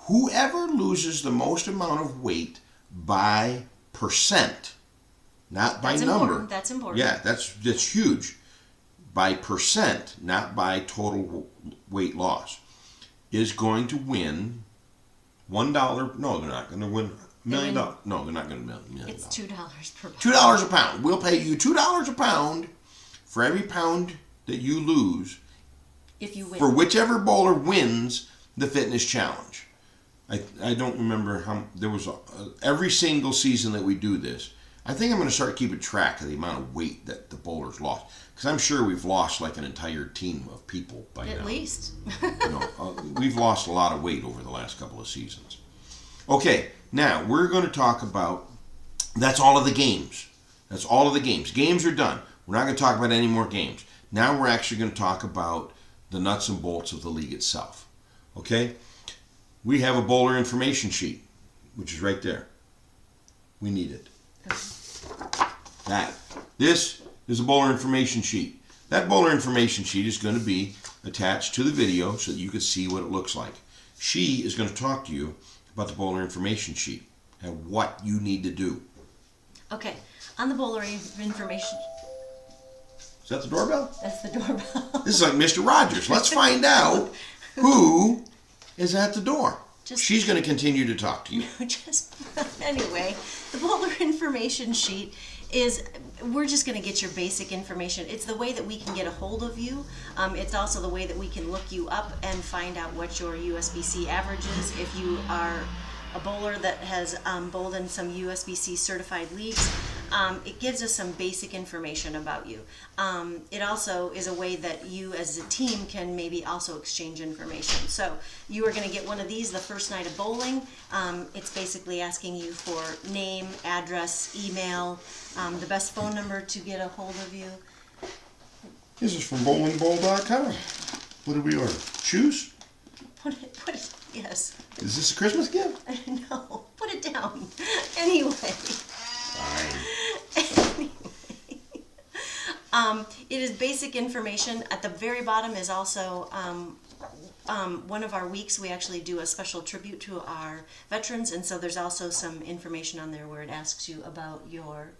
Speaker 1: Whoever loses the most amount of weight by percent, not by
Speaker 2: That's
Speaker 1: number.
Speaker 2: important. That's important.
Speaker 1: Yeah, that's huge. By percent, not by total weight loss, is going to win $1. No, they're not going to win $1 million. No, they're not going to win $1 million.
Speaker 2: It's $2 per pound.
Speaker 1: $2 a pound. We'll pay you $2 a pound for every pound that you lose
Speaker 2: If you win.
Speaker 1: for whichever bowler wins the fitness challenge. I don't remember how there was every single season that we do this. I think I'm going to start keeping track of the amount of weight that the bowlers lost, because I'm sure we've lost like an entire team of people by now.
Speaker 2: At least.
Speaker 1: We've lost a lot of weight over the last couple of seasons. Okay, now we're going to talk about, that's all of the games. That's all of the games. Games are done. We're not going to talk about any more games. Now we're actually going to talk about the nuts and bolts of the league itself. Okay? We have a bowler information sheet, which is right there. We need it. This is a bowler information sheet. That bowler information sheet is going to be attached to the video so that you can see what it looks like. She is going to talk to you about the bowler information sheet and what you need to do.
Speaker 2: Okay, on the bowler information,
Speaker 1: Is that the doorbell?
Speaker 2: that's the doorbell.
Speaker 1: This is like Mr. Rogers. Let's find out who is at the door. She's going to continue to talk to you.
Speaker 2: Anyway, the bowler information sheet is, we're just going to get your basic information. It's the way that we can get a hold of you. It's also the way that we can look you up and find out what your USBC average is. If you are a bowler that has bowled in some USBC certified leagues, it gives us some basic information about you. It also is a way that you as a team can maybe also exchange information. So you are going to get one of these the first night of bowling. It's basically asking you for name, address, email, the best phone number to get a hold of you.
Speaker 1: This is from bowlingbowl.com. What did we order? Shoes?
Speaker 2: Put it, yes.
Speaker 1: Is this a Christmas gift?
Speaker 2: No, put it down. Anyway.
Speaker 1: Fine.
Speaker 2: It is basic information. At the very bottom is also one of our weeks. We actually do a special tribute to our veterans, and so there's also some information on there where it asks you about your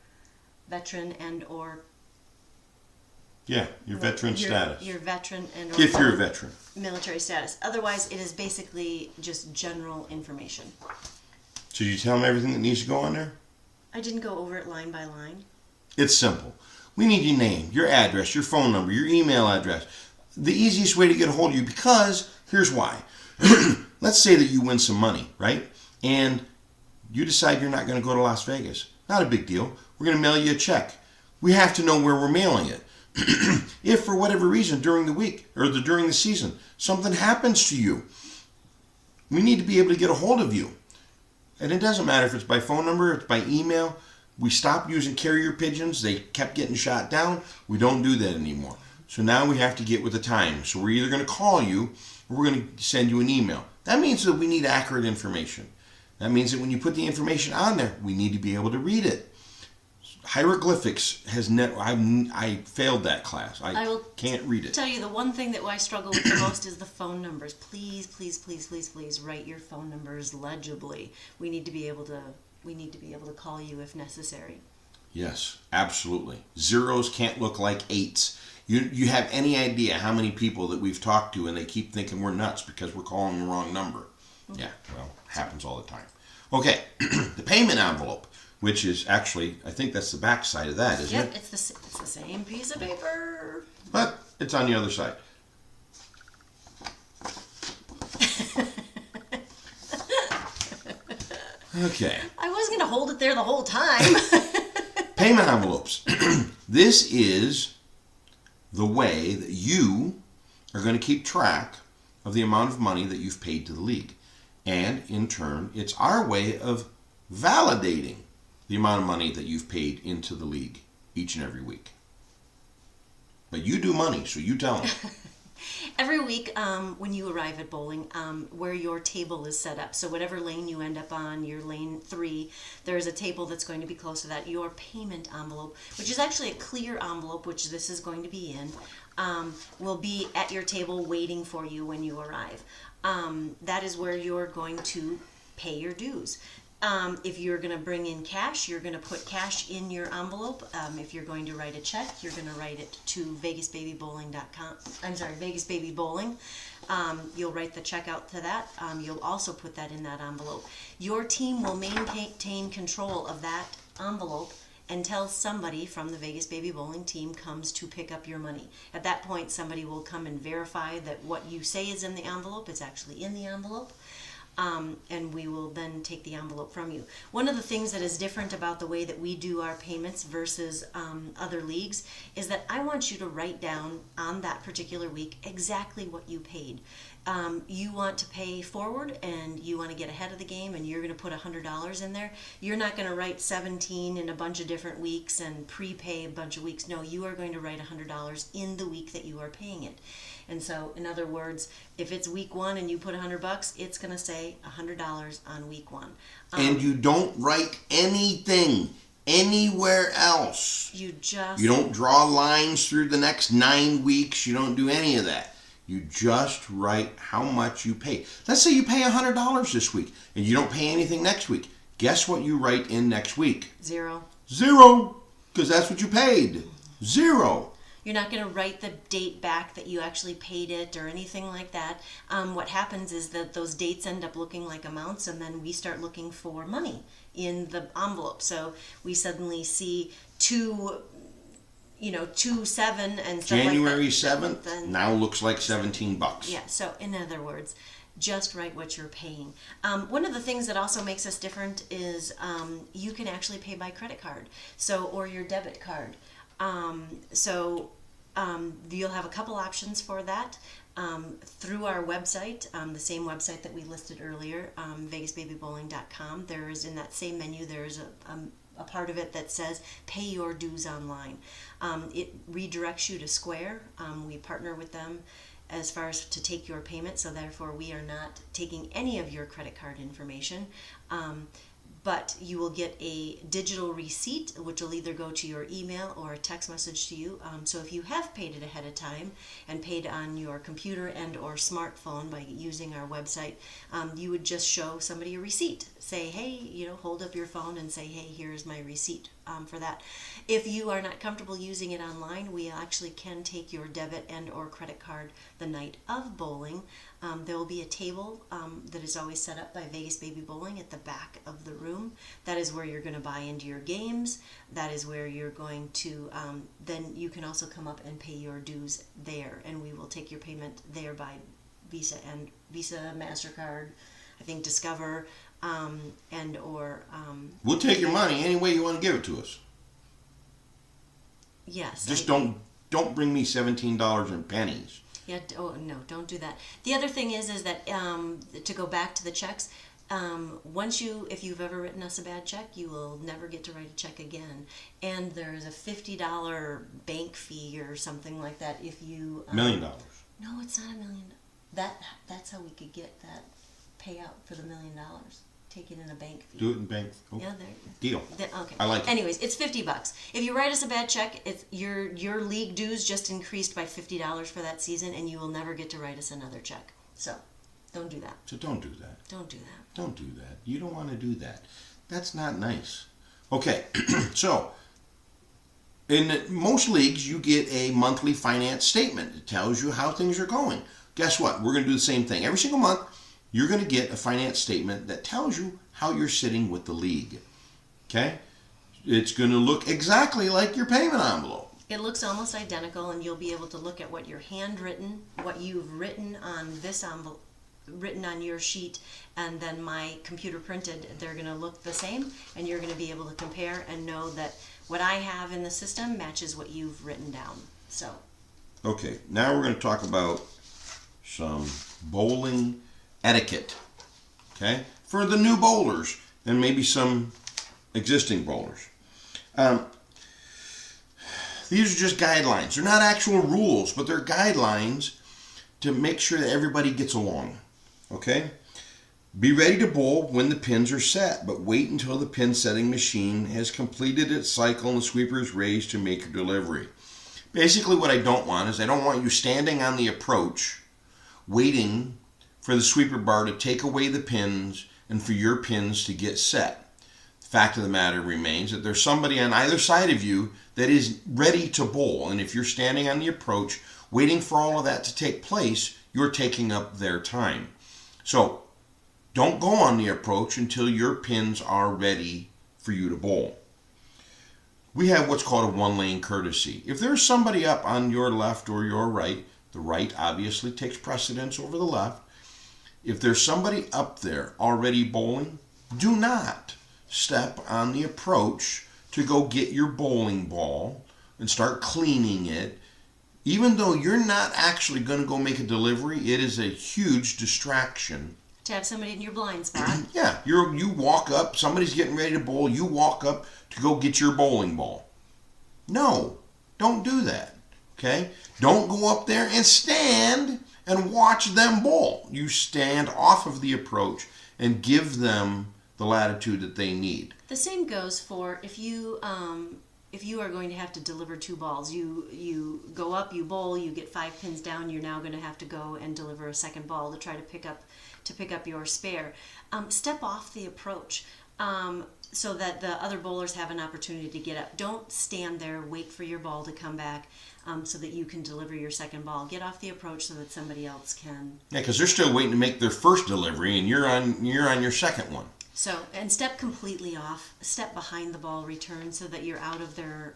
Speaker 2: veteran and or
Speaker 1: Yeah, your veteran status.
Speaker 2: Your veteran and or
Speaker 1: If you're a veteran.
Speaker 2: military status. Otherwise, it is basically just general information.
Speaker 1: So you tell them everything that needs to go on there?
Speaker 2: I didn't go over it line by line.
Speaker 1: It's simple. We need your name, your address, your phone number, your email address. The easiest way to get a hold of you, because here's why. Let's say that you win some money, right? And you decide you're not going to go to Las Vegas. Not a big deal. We're going to mail you a check. We have to know where we're mailing it. If for whatever reason during the week or during the season something happens to you, we need to be able to get a hold of you. And it doesn't matter if it's by phone number, it's by email. We stopped using carrier pigeons. They kept getting shot down. We don't do that anymore. So now we have to get with the time. So we're either going to call you or we're going to send you an email. That means that we need accurate information. That means that when you put the information on there, we need to be able to read it. Hieroglyphics has never. I failed that class. I can't read it.
Speaker 2: Tell you the one thing that I struggle with the most is the phone numbers. Please, please, please, please, please write your phone numbers legibly. We need to be able to call you if necessary.
Speaker 1: Yes, absolutely. Zeros can't look like eights. You have any idea how many people that we've talked to and they keep thinking we're nuts because we're calling the wrong number? Mm-hmm. Yeah, well, happens all the time. Okay, the payment envelope, which is actually, I think that's the back side of that, isn't it?
Speaker 2: Yep, it's the same piece of paper.
Speaker 1: But it's on the other side. Okay.
Speaker 2: I was going to hold it there the whole time.
Speaker 1: Payment envelopes. This is the way that you are going to keep track of the amount of money that you've paid to the league. And in turn, it's our way of validating the amount of money that you've paid into the league each and every week. But you do money, so you tell them.
Speaker 2: Every week, when you arrive at bowling, where your table is set up, so whatever lane you end up on, your lane 3, there's a table that's going to be close to that. Your payment envelope, which is actually a clear envelope, which this is going to be in, will be at your table waiting for you when you arrive. That is where you're going to pay your dues. If you're going to bring in cash, you're going to put cash in your envelope. If you're going to write a check, you're going to write it to VegasBabyBowling.com. I'm sorry, Vegas Baby Bowling. You'll write the check out to that. You'll also put that in that envelope. Your team will maintain control of that envelope until somebody from the Vegas Baby Bowling team comes to pick up your money. At that point, somebody will come and verify that what you say is in the envelope is actually in the envelope. And we will then take the envelope from you. One of the things that is different about the way that we do our payments versus other leagues is that I want you to write down on that particular week exactly what you paid. You want to pay forward and you want to get ahead of the game and you're going to put $100 in there. You're not going to write 17 in a bunch of different weeks and prepay a bunch of weeks. No, you are going to write $100 in the week that you are paying it. And so, in other words, if it's week 1 and you put $100, it's going to say $100 on week 1.
Speaker 1: And you don't write anything anywhere else.
Speaker 2: You
Speaker 1: don't draw lines through the next 9 weeks. You don't do any of that. You just write how much you pay. Let's say you pay $100 this week and you don't pay anything next week. Guess what you write in next week?
Speaker 2: 0.
Speaker 1: 0, because that's what you paid. 0.
Speaker 2: You're not going to write the date back that you actually paid it or anything like that. What happens is that those dates end up looking like amounts, and then we start looking for money in the envelope. So we suddenly see 2-7 and stuff
Speaker 1: January
Speaker 2: like that.
Speaker 1: 7th now looks like $17.
Speaker 2: Yeah, so in other words, just write what you're paying. One of the things that also makes us different is you can actually pay by credit card, or your debit card. You'll have a couple options for that through our website, the same website that we listed earlier, VegasBabyBowling.com. There is in that same menu, there is a part of it that says pay your dues online. It redirects you to Square. We partner with them as far as to take your payment, so therefore we are not taking any of your credit card information. But you will get a digital receipt, which will either go to your email or a text message to you. So if you have paid it ahead of time and paid on your computer and or smartphone by using our website, you would just show somebody a receipt. Say, hey, hold up your phone and say, hey, here's my receipt for that. If you are not comfortable using it online, we actually can take your debit and or credit card the night of bowling. There will be a table that is always set up by Vegas Baby Bowling at the back of the room. That is where you're going to buy into your games. That is where you're going to, then you can also come up and pay your dues there. And we will take your payment there by Visa, MasterCard, I think Discover, and or...
Speaker 1: we'll take your money any way you want to give it to us.
Speaker 2: Yes.
Speaker 1: Just don't bring me $17 in pennies.
Speaker 2: Yeah, no, don't do that. The other thing is that to go back to the checks, if you've ever written us a bad check, you will never get to write a check again. And there's a $50 bank fee or something like that if you...
Speaker 1: $1 million.
Speaker 2: No, it's not $1 million. That's how we could get that payout for the $1 million. Take it in a bank fee.
Speaker 1: Do it in bank. Oh.
Speaker 2: Yeah,
Speaker 1: deal.
Speaker 2: Okay.
Speaker 1: I like it.
Speaker 2: Anyways, it's $50. If you write us a bad check, it's your league dues just increased by $50 for that season, and you will never get to write us another check. So, don't do that.
Speaker 1: So don't do that.
Speaker 2: Don't do that.
Speaker 1: Don't do that. You don't want to do that. That's not nice. Okay, so in most leagues, you get a monthly finance statement. It tells you how things are going. Guess what? We're going to do the same thing. Every single month, you're going to get a finance statement that tells you how you're sitting with the league. Okay? It's going to look exactly like your payment envelope.
Speaker 2: It looks almost identical, and you'll be able to look at what your handwritten, what you've written on this envelope, written on your sheet, and then my computer printed. They're going to look the same, and you're going to be able to compare and know that what I have in the system matches what you've written down. So.
Speaker 1: Okay, now we're going to talk about some bowling etiquette, okay, for the new bowlers and maybe some existing bowlers. These are just guidelines. They're not actual rules, but they're guidelines to make sure that everybody gets along, okay? Be ready to bowl when the pins are set, but wait until the pin setting machine has completed its cycle and the sweeper is raised to make your delivery. Basically, what I don't want is I don't want you standing on the approach waiting for the sweeper bar to take away the pins and for your pins to get set. The fact of the matter remains that there's somebody on either side of you that is ready to bowl, and if you're standing on the approach waiting for all of that to take place, you're taking up their time. So don't go on the approach until your pins are ready for you to bowl. We have what's called a one-lane courtesy. If there's somebody up on your left or your right, the right obviously takes precedence over the left. If there's somebody up there already bowling, do not step on the approach to go get your bowling ball and start cleaning it. Even though you're not actually going to go make a delivery, it is a huge distraction.
Speaker 2: To have somebody in your blind spot.
Speaker 1: Yeah, you walk up, somebody's getting ready to bowl, you walk up to go get your bowling ball. No, don't do that, okay? Don't go up there and stand and watch them bowl. You stand off of the approach and give them the latitude that they need.
Speaker 2: The same goes for if you are going to have to deliver 2 balls. You go up, you bowl, you get 5 pins down. You're now going to have to go and deliver a second ball to try to pick up your spare. Step off the approach so that the other bowlers have an opportunity to get up. Don't stand there, wait for your ball to come back so that you can deliver your second ball. Get off the approach so that somebody else can.
Speaker 1: Yeah, because they're still waiting to make their first delivery, and you're on your second one.
Speaker 2: So, and step completely off. Step behind the ball return so that you're out of their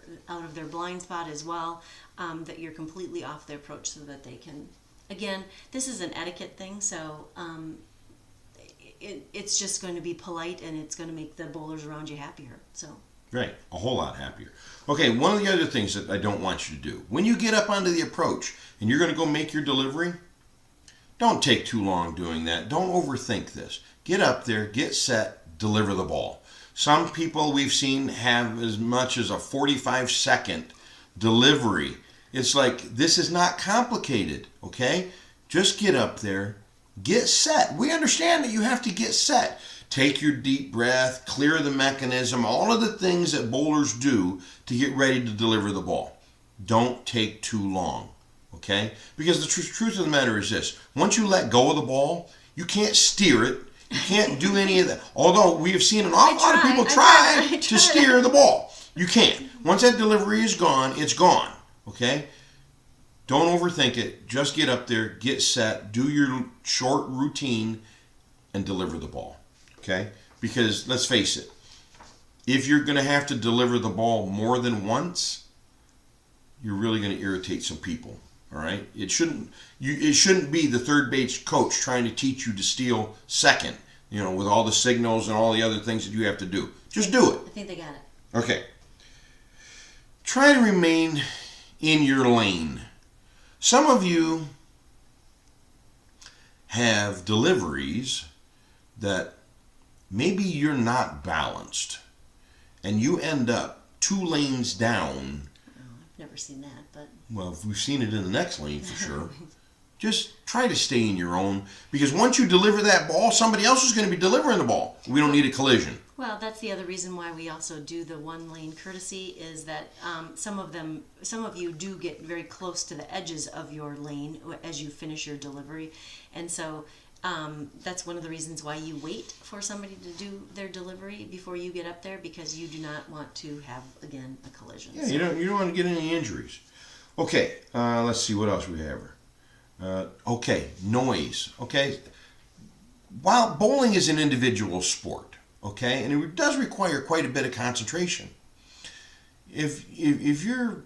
Speaker 2: blind spot as well. That you're completely off their approach so that they can. Again, this is an etiquette thing, so it's just going to be polite and it's going to make the bowlers around you happier. So.
Speaker 1: Right, a whole lot happier. Okay, one of the other things that I don't want you to do, when you get up onto the approach and you're going to go make your delivery, don't take too long doing that. Don't overthink this. Get up there, get set, deliver the ball. Some people we've seen have as much as a 45-second delivery. It's like, this is not complicated, okay? Just get up there, get set. We understand that you have to get set. Take your deep breath, clear the mechanism, all of the things that bowlers do to get ready to deliver the ball. Don't take too long, okay? Because the truth of the matter is this. Once you let go of the ball, you can't steer it. You can't do any of that. Although we have seen an awful lot of people try to steer the ball. You can't. Once that delivery is gone, it's gone, okay? Don't overthink it. Just get up there, get set, do your short routine, and deliver the ball. Okay? Because let's face it, if you're going to have to deliver the ball more than once, you're really going to irritate some people. All right? It shouldn't be the third base coach trying to teach you to steal second, with all the signals and all the other things that you have to do. Just do it.
Speaker 2: I think they got it.
Speaker 1: Okay. Try to remain in your lane. Some of you have deliveries that maybe you're not balanced and you end up 2 lanes down.
Speaker 2: Oh, I've never seen that, but.
Speaker 1: Well, we've seen it in the next lane for sure. Just try to stay in your own, because once you deliver that ball, somebody else is going to be delivering the ball. We don't need a collision.
Speaker 2: Well, that's the other reason why we also do the 1-lane courtesy is that some of you do get very close to the edges of your lane as you finish your delivery, and so that's one of the reasons why you wait for somebody to do their delivery before you get up there, because you do not want to have, again, a collision.
Speaker 1: Yeah, you don't want to get any injuries. Okay, let's see what else we have here. Okay, noise. Okay, while bowling is an individual sport, okay, and it does require quite a bit of concentration. If you're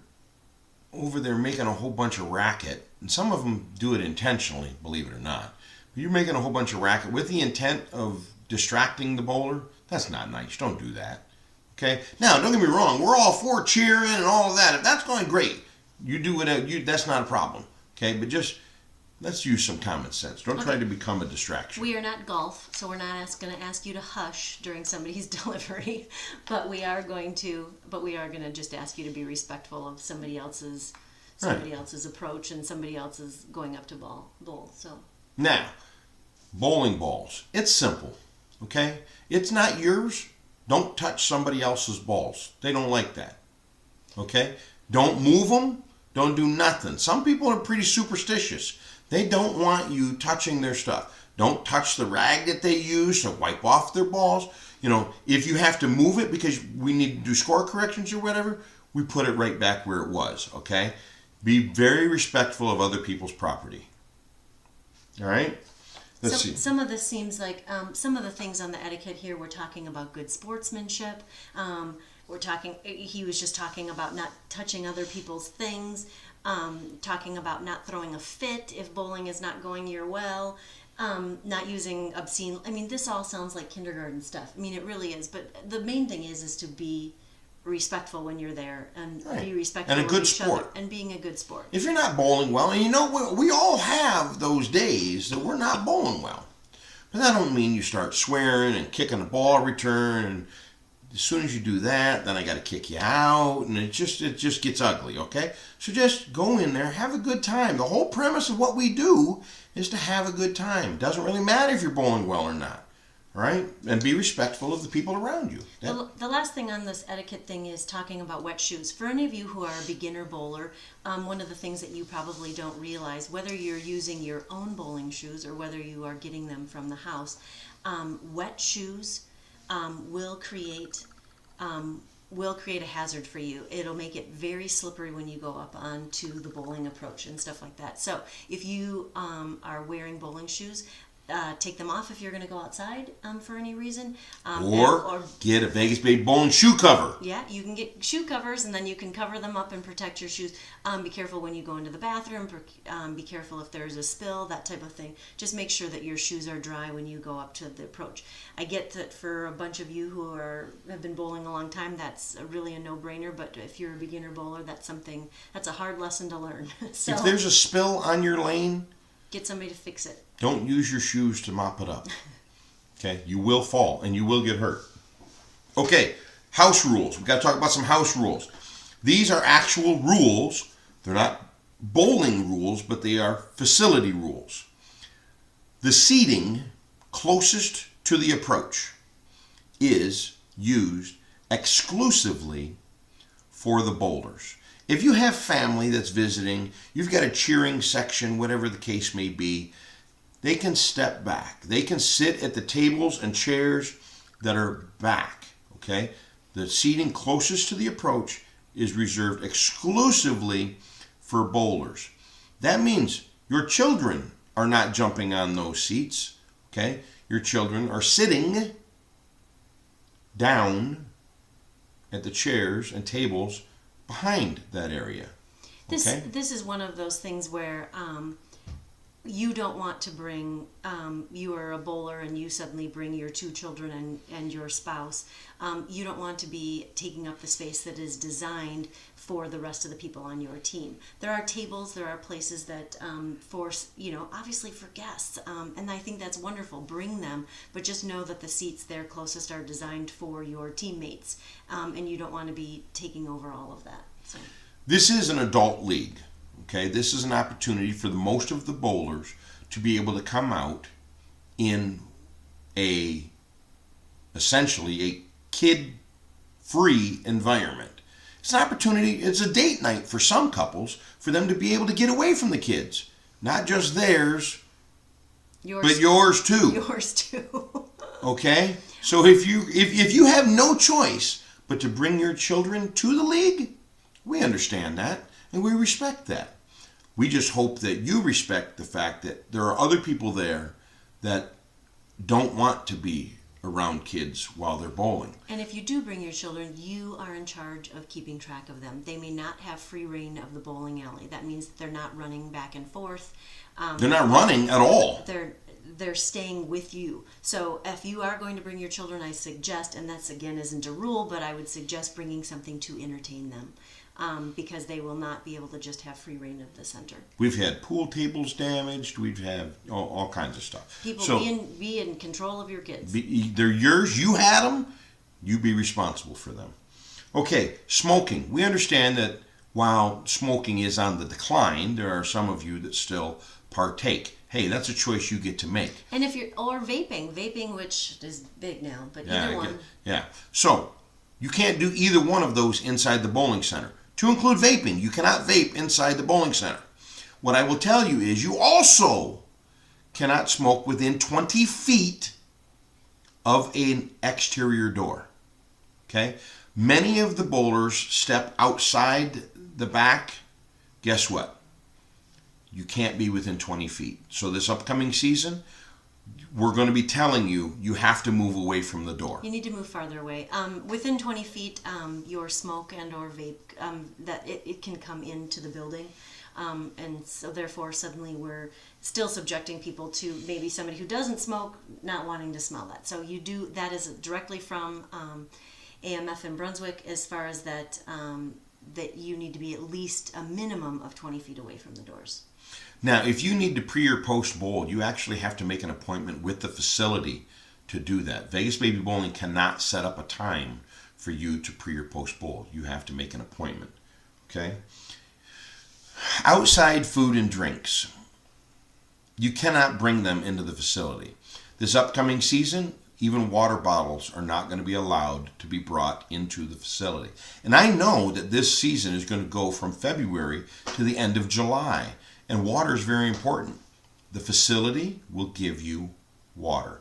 Speaker 1: over there making a whole bunch of racket, and some of them do it intentionally, believe it or not, but you're making a whole bunch of racket with the intent of distracting the bowler, that's not nice. Don't do that. Okay? Now, don't get me wrong, we're all for cheering and all of that. If that's going great, you do it, that's not a problem. Okay? But just let's use some common sense. Don't try to become a distraction.
Speaker 2: We are not golf, so we're not going to ask you to hush during somebody's delivery, but we are going to just ask you to be respectful of somebody else's approach and somebody else's going up to bowl. So
Speaker 1: now, bowling balls. It's simple, okay? It's not yours. Don't touch somebody else's balls. They don't like that, okay? Don't move them. Don't do nothing. Some people are pretty superstitious. They don't want you touching their stuff. Don't touch the rag that they use to wipe off their balls. You know, if you have to move it because we need to do score corrections or whatever, we put it right back where it was, okay? Be very respectful of other people's property. All right? Let's see.
Speaker 2: Some of this seems like some of the things on the etiquette here, we're talking about good sportsmanship. He was just talking about not touching other people's things, talking about not throwing a fit if bowling is not going your well, not using obscene, I mean, this all sounds like kindergarten stuff. I mean, it really is, but the main thing is to be respectful when you're there and be respectful
Speaker 1: and a good
Speaker 2: of each
Speaker 1: sport.
Speaker 2: other and being a good sport.
Speaker 1: If you're not bowling well, and you know, we all have those days that we're not bowling well. But that don't mean you start swearing and kicking the ball return, and as soon as you do that, then I got to kick you out, and it just gets ugly, okay? So just go in there, have a good time. The whole premise of what we do is to have a good time. It doesn't really matter if you're bowling well or not, all right? And be respectful of the people around you.
Speaker 2: The last thing on this etiquette thing is talking about wet shoes. For any of you who are a beginner bowler, one of the things that you probably don't realize, whether you're using your own bowling shoes or whether you are getting them from the house, wet shoes will create a hazard for you. It'll make it very slippery when you go up onto the bowling approach and stuff like that. So if you are wearing bowling shoes, take them off if you're going to go outside for any reason.
Speaker 1: Or get a Vegas Baby Bowling shoe cover.
Speaker 2: Yeah, you can get shoe covers and then you can cover them up and protect your shoes. Be careful when you go into the bathroom. Be careful if there's a spill, that type of thing. Just make sure that your shoes are dry when you go up to the approach. I get that for a bunch of you who have been bowling a long time, that's really a no-brainer. But if you're a beginner bowler, that's a hard lesson to learn. So
Speaker 1: if there's a spill on your lane,
Speaker 2: get somebody to fix it.
Speaker 1: Don't use your shoes to mop it up. Okay? You will fall and you will get hurt. Okay, house rules. We've got to talk about some house rules. These are actual rules. They're not bowling rules, but they are facility rules. The seating closest to the approach is used exclusively for the bowlers. If you have family that's visiting, you've got a cheering section, whatever the case may be, they can step back. They can sit at the tables and chairs that are back, okay? The seating closest to the approach is reserved exclusively for bowlers. That means your children are not jumping on those seats, okay? Your children are sitting down at the chairs and tables behind that area. Okay?
Speaker 2: This is one of those things where you don't want to bring, you are a bowler and you suddenly bring your two children and your spouse. You don't want to be taking up the space that is designed for the rest of the people on your team. There are tables, there are places that obviously for guests, and I think that's wonderful. Bring them, but just know that the seats there closest are designed for your teammates, and you don't want to be taking over all of that. So.
Speaker 1: This is an adult league. Okay, this is an opportunity for the most of the bowlers to be able to come out in essentially a kid-free environment. It's an opportunity, it's a date night for some couples for them to be able to get away from the kids. Not just theirs, but yours too.
Speaker 2: Yours too.
Speaker 1: Okay? So if you have no choice but to bring your children to the league, we understand that. And we respect that. We just hope that you respect the fact that there are other people there that don't want to be around kids while they're bowling.
Speaker 2: And if you do bring your children, you are in charge of keeping track of them. They may not have free reign of the bowling alley. That means that they're not running back and forth.
Speaker 1: They're not running at all.
Speaker 2: They're staying with you. So if you are going to bring your children, I suggest, and that's again isn't a rule, but I would suggest bringing something to entertain them. because they will not be able to just have free reign of the center.
Speaker 1: We've had pool tables damaged. We've had all kinds of stuff.
Speaker 2: People,
Speaker 1: so
Speaker 2: be in control of your kids.
Speaker 1: they're yours. You had them. You be responsible for them. Okay, smoking. We understand that while smoking is on the decline, there are some of you that still partake. Hey, that's a choice you get to make.
Speaker 2: And if you're, or vaping, which is big now, but either one.
Speaker 1: Yeah. So you can't do either one of those inside the bowling center. To include vaping, you cannot vape inside the bowling center. What I will tell you is you also cannot smoke within 20 feet of an exterior door. Okay? Many of the bowlers step outside the back. Guess what? You can't be within 20 feet. So this upcoming season, we're going to be telling you, you have to move away from the door.
Speaker 2: You need to move farther away. Within 20 feet, your smoke and or vape, that it can come into the building. And so therefore suddenly we're still subjecting people to maybe somebody who doesn't smoke not wanting to smell that. So you do, that is directly from AMF in Brunswick, as far as that, that you need to be at least a minimum of 20 feet away from the doors.
Speaker 1: Now, if you need to pre or post bowl, you actually have to make an appointment with the facility to do that. Vegas Baby Bowling cannot set up a time for you to pre or post bowl. You have to make an appointment. Okay? Outside food and drinks. You cannot bring them into the facility. This upcoming season, even water bottles are not going to be allowed to be brought into the facility. And I know that this season is going to go from February to the end of July. And water is very important. The facility will give you water.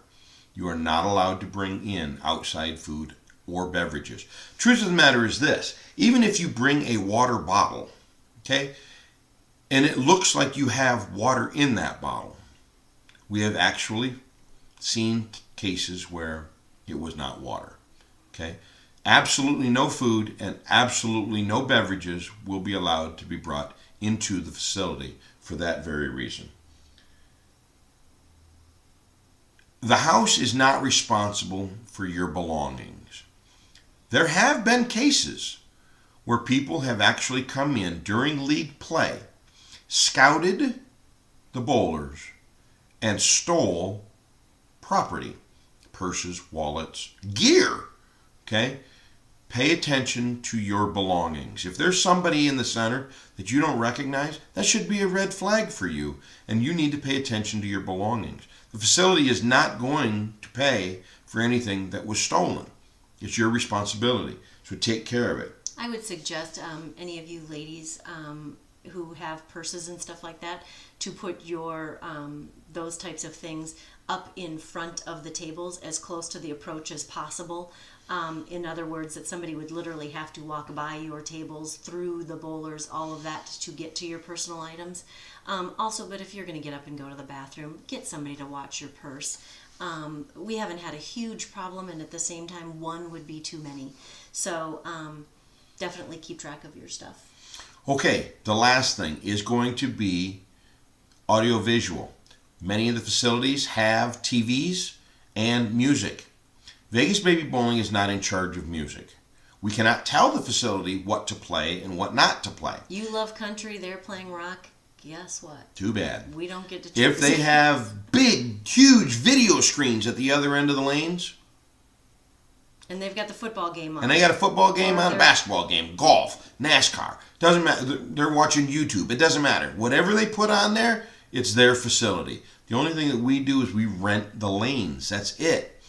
Speaker 1: You are not allowed to bring in outside food or beverages. Truth of the matter is this: even if you bring a water bottle, okay, and it looks like you have water in that bottle, we have actually seen cases where it was not water. Okay? Absolutely no food and absolutely no beverages will be allowed to be brought into the facility for that very reason. The house is not responsible for your belongings. There have been cases where people have actually come in during league play, scouted the bowlers, and stole property, purses, wallets, gear. Okay? Pay attention to your belongings. If there's somebody in the center that you don't recognize, that should be a red flag for you, and you need to pay attention to your belongings. The facility is not going to pay for anything that was stolen. It's your responsibility, so take care of it.
Speaker 2: I would suggest any of you ladies who have purses and stuff like that to put your those types of things up in front of the tables as close to the approach as possible. In other words, that somebody would literally have to walk by your tables, through the bowlers, all of that to get to your personal items. Also, but if you're going to get up and go to the bathroom, get somebody to watch your purse. We haven't had a huge problem, and at the same time, one would be too many. So definitely keep track of your stuff.
Speaker 1: Okay, the last thing is going to be audiovisual. Many of the facilities have TVs and music. Vegas Baby Bowling is not in charge of music. We cannot tell the facility what to play and what not to play.
Speaker 2: You love country, they're playing rock. Guess what?
Speaker 1: Too bad.
Speaker 2: We don't get to choose.
Speaker 1: If they have big, huge video screens at the other end of the lanes,
Speaker 2: and they've got the football game on.
Speaker 1: and they got a football game on, a basketball game, golf, NASCAR, doesn't matter. They're watching YouTube. It doesn't matter. Whatever they put on there, it's their facility. The only thing that we do is we rent the lanes. That's it.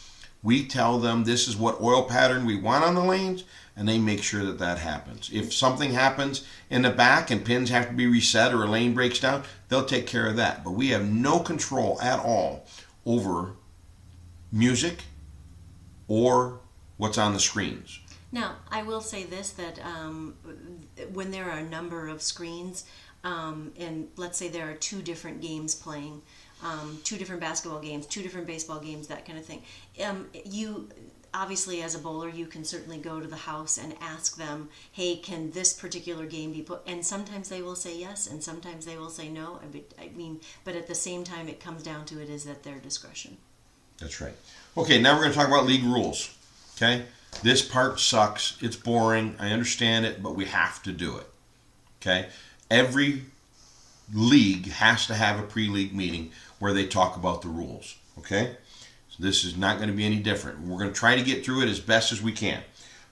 Speaker 1: We tell them this is what oil pattern we want on the lanes, and they make sure that that happens. If something happens in the back and pins have to be reset or a lane breaks down, they'll take care of that. But we have no control at all over music or what's on the screens.
Speaker 2: Now, I will say this, that when there are a number of screens, and let's say there are 2 different games playing, 2 different basketball games, 2 different baseball games, that kind of thing. You obviously, as a bowler, you can certainly go to the house and ask them, hey, can this particular game be put? And sometimes they will say yes, and sometimes they will say no. But at the same time, it comes down to it is at their discretion.
Speaker 1: That's right. Okay, now we're going to talk about league rules. Okay? This part sucks. It's boring. I understand it, but we have to do it. Okay? Every league has to have a pre-league meeting where they talk about the rules. Okay? So this is not going to be any different. We're going to try to get through it as best as we can.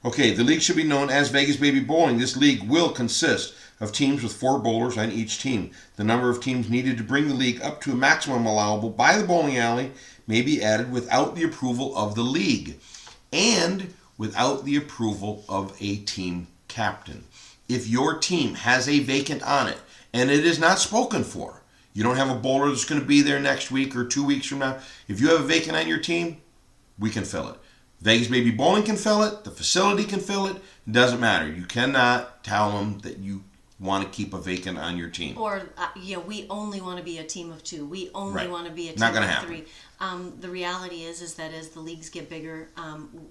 Speaker 1: Okay, the league should be known as Vegas Baby Bowling. This league will consist of teams with 4 bowlers on each team. The number of teams needed to bring the league up to a maximum allowable by the bowling alley may be added without the approval of the league and without the approval of a team captain. If your team has a vacant on it and it is not spoken for, you don't have a bowler that's going to be there next week or 2 weeks from now, if you have a vacant on your team, we can fill it. Vegas Baby Bowling can fill it. The facility can fill it. It doesn't matter. You cannot tell them that you want to keep a vacant on your team.
Speaker 2: Or, we only want to be a team of 2. We only want to be a team
Speaker 1: Not gonna
Speaker 2: of
Speaker 1: happen.
Speaker 2: 3. The reality is that as the leagues get bigger,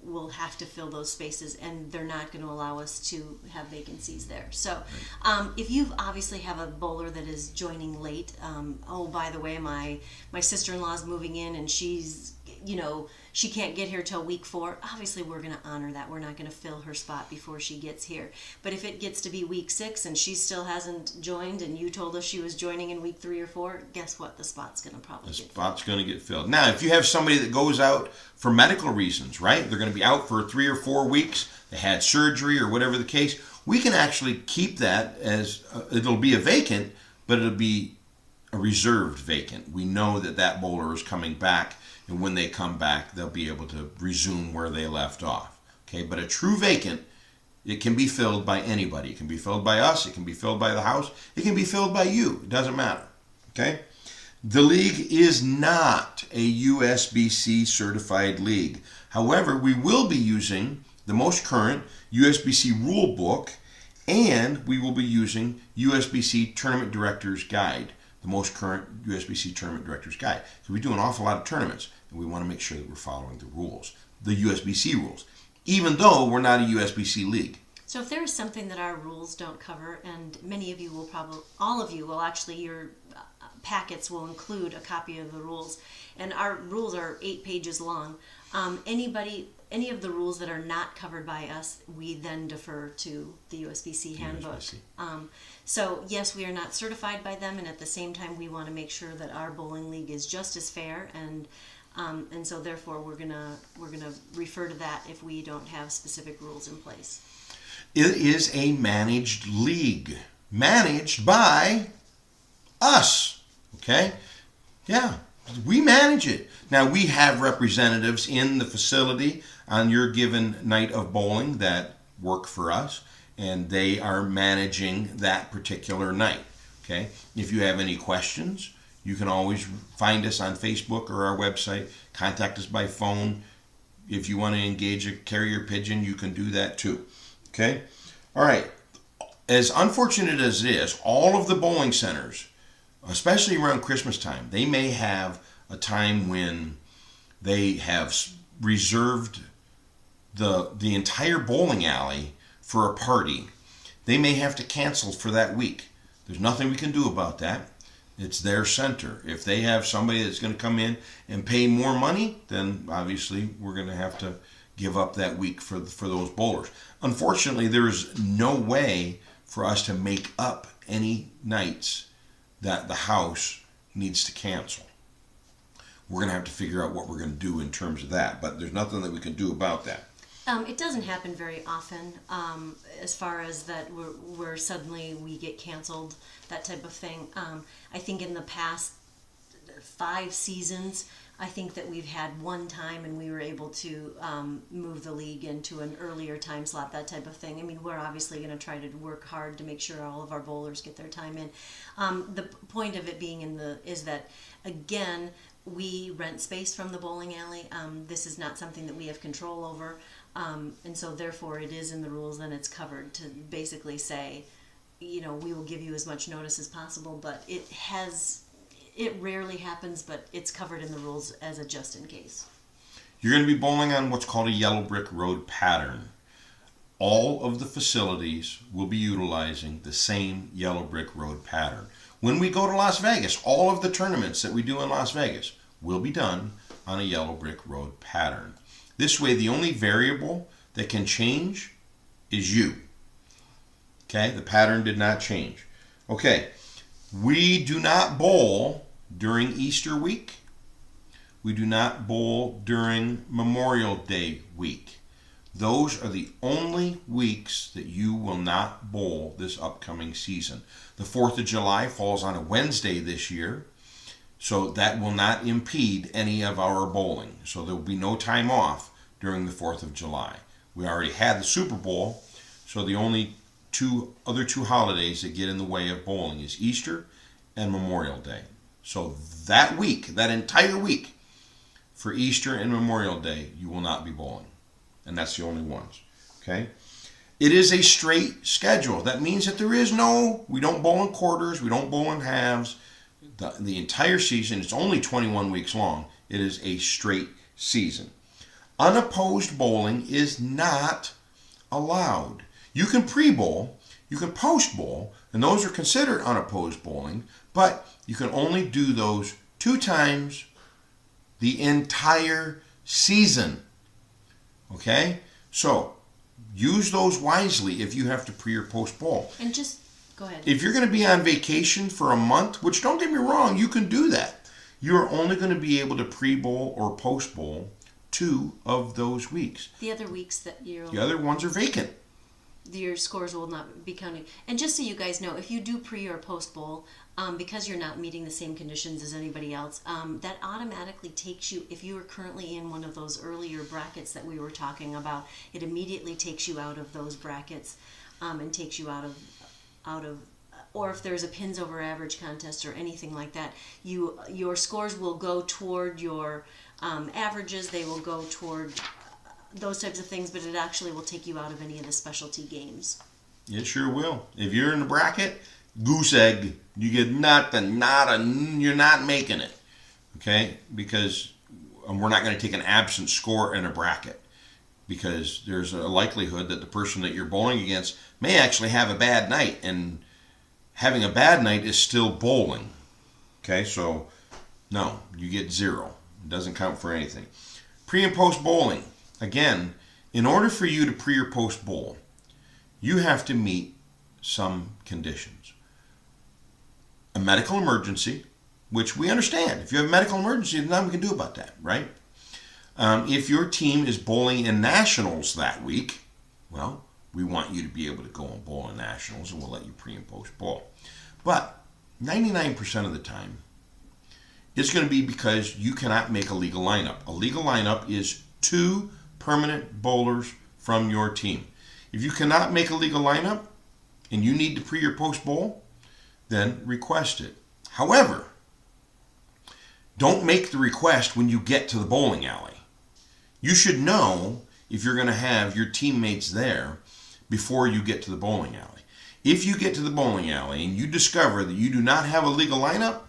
Speaker 2: we'll have to fill those spaces, and they're not going to allow us to have vacancies there. So, if you obviously have a bowler that is joining late, by the way, my sister-in-law's moving in, and she's, she can't get here till week 4. Obviously, we're going to honor that. We're not going to fill her spot before she gets here. But if it gets to be week 6 and she still hasn't joined, and you told us she was joining in week 3 or 4, guess what? The spot's going to probably get
Speaker 1: spot's going to get filled. Now, if you have somebody that goes out for medical reasons, right? They're going to be out for 3 or 4 weeks. They had surgery or whatever the case. We can actually keep that as it'll be a vacant, but it'll be a reserved vacant. We know that that bowler is coming back, and when they come back, they'll be able to resume where they left off. Okay, but a true vacant, it can be filled by anybody. It can be filled by us. It can be filled by the house. It can be filled by you. It doesn't matter. Okay? The league is not a USBC certified league. However, we will be using the most current USBC rule book, and we will be using USBC Tournament Director's Guide, the most current USBC Tournament Director's Guide. So we do an awful lot of tournaments, and we want to make sure that we're following the rules, the USBC rules, even though we're not a USBC league.
Speaker 2: So if there is something that our rules don't cover, and many of you will all of you will actually, your packets will include a copy of the rules, and our rules are 8 pages long. Any of the rules that are not covered by us, we then defer to the USBC handbook. So yes, we are not certified by them, and at the same time, we want to make sure that our bowling league is just as fair, and so therefore we're gonna refer to that if we don't have specific rules in place.
Speaker 1: It is a managed league, managed by us. Okay? Yeah, we manage it. Now, we have representatives in the facility on your given night of bowling that work for us, and they are managing that particular night. Okay? If you have any questions, you can always find us on Facebook or our website, contact us by phone. If you want to engage a carrier pigeon, you can do that too. Okay? All right. As unfortunate as it is, all of the bowling centers, especially around Christmas time, they may have a time when they have reserved the entire bowling alley for a party. They may have to cancel for that week. There's nothing we can do about that. It's their center. If they have somebody that's going to come in and pay more money, then obviously we're going to have to give up that week for those bowlers. Unfortunately, there is no way for us to make up any nights that the house needs to cancel. We're going to have to figure out what we're going to do in terms of that, but there's nothing that we can do about that.
Speaker 2: It doesn't happen very often, as far as that where suddenly we get canceled, that type of thing. I think in the past 5 seasons, I think that we've had one time and we were able to move the league into an earlier time slot, that type of thing. I mean, we're obviously going to try to work hard to make sure all of our bowlers get their time in. The point of it being is that, again, we rent space from the bowling alley. This is not something that we have control over. And so therefore it is in the rules and it's covered to basically say, we will give you as much notice as possible, but it rarely happens, but it's covered in the rules as a just in case.
Speaker 1: You're going to be bowling on what's called a yellow brick road pattern. All of the facilities will be utilizing the same yellow brick road pattern. When we go to Las Vegas, all of the tournaments that we do in Las Vegas will be done on a yellow brick road pattern. This way, the only variable that can change is you. Okay, the pattern did not change. Okay, we do not bowl during Easter week. We do not bowl during Memorial Day week. Those are the only weeks that you will not bowl this upcoming season. The 4th of July falls on a Wednesday this year, so that will not impede any of our bowling. So there will be no time off during the 4th of July. We already had the Super Bowl, so the only other two holidays that get in the way of bowling is Easter and Memorial Day. So that week, that entire week, for Easter and Memorial Day, you will not be bowling. And that's the only ones. Okay? It is a straight schedule. That means that we don't bowl in quarters, we don't bowl in halves. The entire season, it's only 21 weeks long. It is a straight season. Unopposed bowling is not allowed. You can pre-bowl, you can post-bowl, and those are considered unopposed bowling, but you can only do those 2 times the entire season. Okay? So, use those wisely if you have to pre or post bowl.
Speaker 2: And just, go ahead.
Speaker 1: If you're going to be on vacation for a month, which don't get me wrong, you can do that. You're only going to be able to pre-bowl or post-bowl 2 of those weeks.
Speaker 2: The other weeks that
Speaker 1: The other ones are vacant.
Speaker 2: your scores will not be counted. And just so you guys know, if you do pre or post bowl, because you're not meeting the same conditions as anybody else, that automatically takes you, if you are currently in one of those earlier brackets that we were talking about, it immediately takes you out of those brackets and takes you out of, or if there's a pins over average contest or anything like that, your scores will go toward your averages. They will go toward those types of things, but it actually will take you out of any of the specialty games.
Speaker 1: It sure will. If you're in the bracket, goose egg, you get nothing, you're not making it. Okay? Because we're not going to take an absent score in a bracket, because there's a likelihood that the person that you're bowling against may actually have a bad night, and having a bad night is still bowling. Okay? So, no, you get 0. It doesn't count for anything. Pre and post bowling. Again, in order for you to pre or post bowl, you have to meet some conditions. A medical emergency, which we understand. If you have a medical emergency, there's nothing we can do about that, right? If your team is bowling in nationals that week, well, we want you to be able to go and bowl in nationals, and we'll let you pre and post bowl. But 99% of the time, it's going to be because you cannot make a legal lineup. A legal lineup is 2 permanent bowlers from your team. If you cannot make a legal lineup and you need to pre or post bowl, then request it. However, don't make the request when you get to the bowling alley. You should know if you're going to have your teammates there before you get to the bowling alley. If you get to the bowling alley and you discover that you do not have a legal lineup,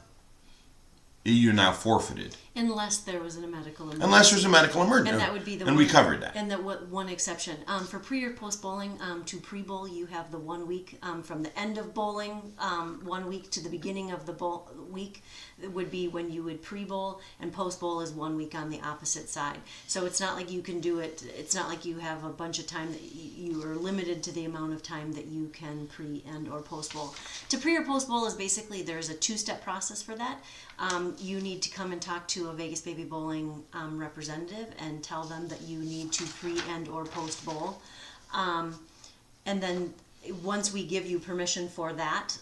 Speaker 1: you're now forfeited.
Speaker 2: Unless there was a medical emergency.
Speaker 1: Unless there's a medical emergency.
Speaker 2: And that would be the
Speaker 1: and
Speaker 2: one,
Speaker 1: we covered that.
Speaker 2: And the one exception. For pre or post bowling, to pre-bowl, you have the 1 week from the end of bowling, 1 week to the beginning of the bowl week. It would be when you would pre-bowl, and post-bowl is 1 week on the opposite side. So it's not like you can do it, it's not like you have a bunch of time that you are limited to the amount of time that you can pre and or post-bowl. To pre or post-bowl is basically, there's a 2-step process for that. You need to come and talk to a Vegas Baby Bowling representative and tell them that you need to pre and or post bowl. And then once we give you permission for that,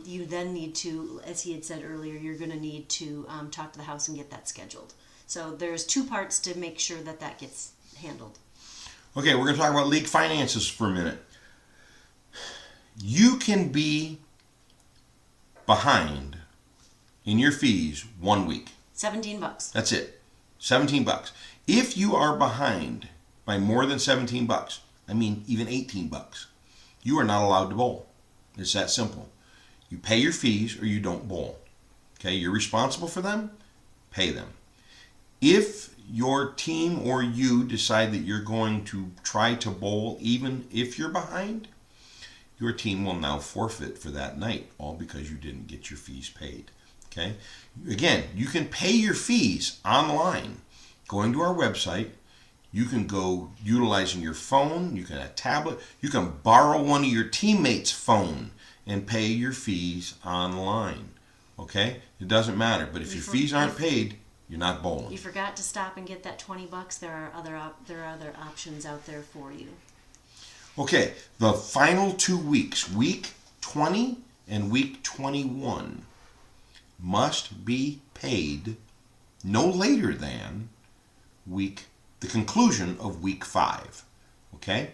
Speaker 2: you then need to, as he had said earlier, you're going to need to talk to the house and get that scheduled. So there's 2 parts to make sure that that gets handled.
Speaker 1: Okay, we're going to talk about league finances for a minute. You can be behind in your fees 1 week.
Speaker 2: $17.
Speaker 1: That's it. $17. If you are behind by more than $17, I mean even $18, you are not allowed to bowl. It's that simple. You pay your fees or you don't bowl. Okay, you're responsible for them, pay them. If your team or you decide that you're going to try to bowl even if you're behind, your team will now forfeit for that night, all because you didn't get your fees paid. Okay? Again, you can pay your fees online. Going to our website, You can go utilizing your phone, you can have a tablet, you can borrow one of your teammates' phone and pay your fees online. Okay? It doesn't matter, but if your fees aren't paid, you're not bowling.
Speaker 2: You forgot to stop and get that $20. There are other options out there for you.
Speaker 1: Okay, the final 2 weeks, week 20 and week 21, must be paid no later than the conclusion of week 5. Okay?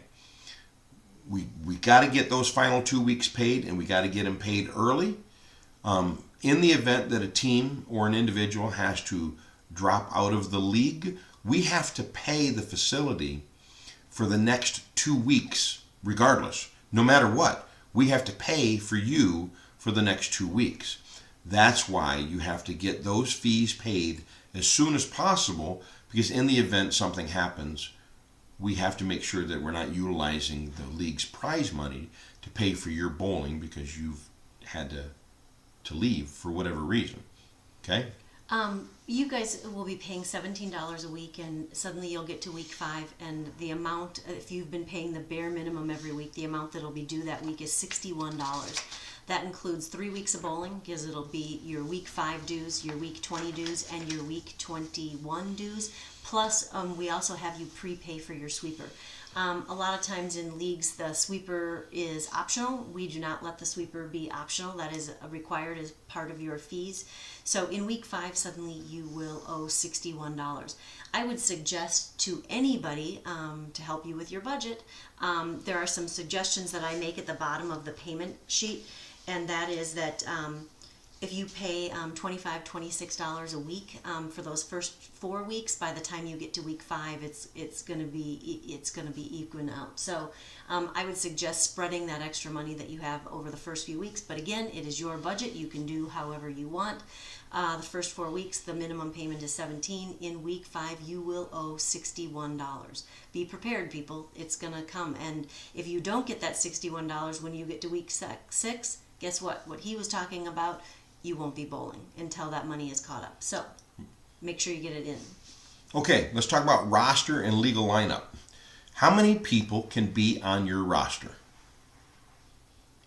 Speaker 1: We got to get those final 2 weeks paid, and we got to get them paid early. In the event that a team or an individual has to drop out of the league, we have to pay the facility for the next 2 weeks, regardless. No matter what, we have to pay for you for the next 2 weeks. That's why you have to get those fees paid as soon as possible, because in the event something happens, we have to make sure that we're not utilizing the league's prize money to pay for your bowling because you've had to leave for whatever reason. Okay?
Speaker 2: You guys will be paying $17 a week, and suddenly you'll get to week 5, and the amount, if you've been paying the bare minimum every week, the amount that'll be due that week is $61. That includes 3 weeks of bowling, because it'll be your week 5 dues, your week 20 dues, and your week 21 dues. Plus, we also have you prepay for your sweeper. A lot of times in leagues, the sweeper is optional. We do not let the sweeper be optional. That is required as part of your fees. So in week 5, suddenly you will owe $61. I would suggest to anybody to help you with your budget, there are some suggestions that I make at the bottom of the payment sheet, and that is that if you pay $25, $26 a week for those first 4 weeks, by the time you get to week 5, it's going to be even out. So I would suggest spreading that extra money that you have over the first few weeks. But again, it is your budget. You can do however you want. The first 4 weeks, the minimum payment is $17. In week 5, you will owe $61. Be prepared, people. It's going to come. And if you don't get that $61 when you get to week 6, guess what? What he was talking about, you won't be bowling until that money is caught up. So make sure you get it in.
Speaker 1: Okay, let's talk about roster and legal lineup. How many people can be on your roster?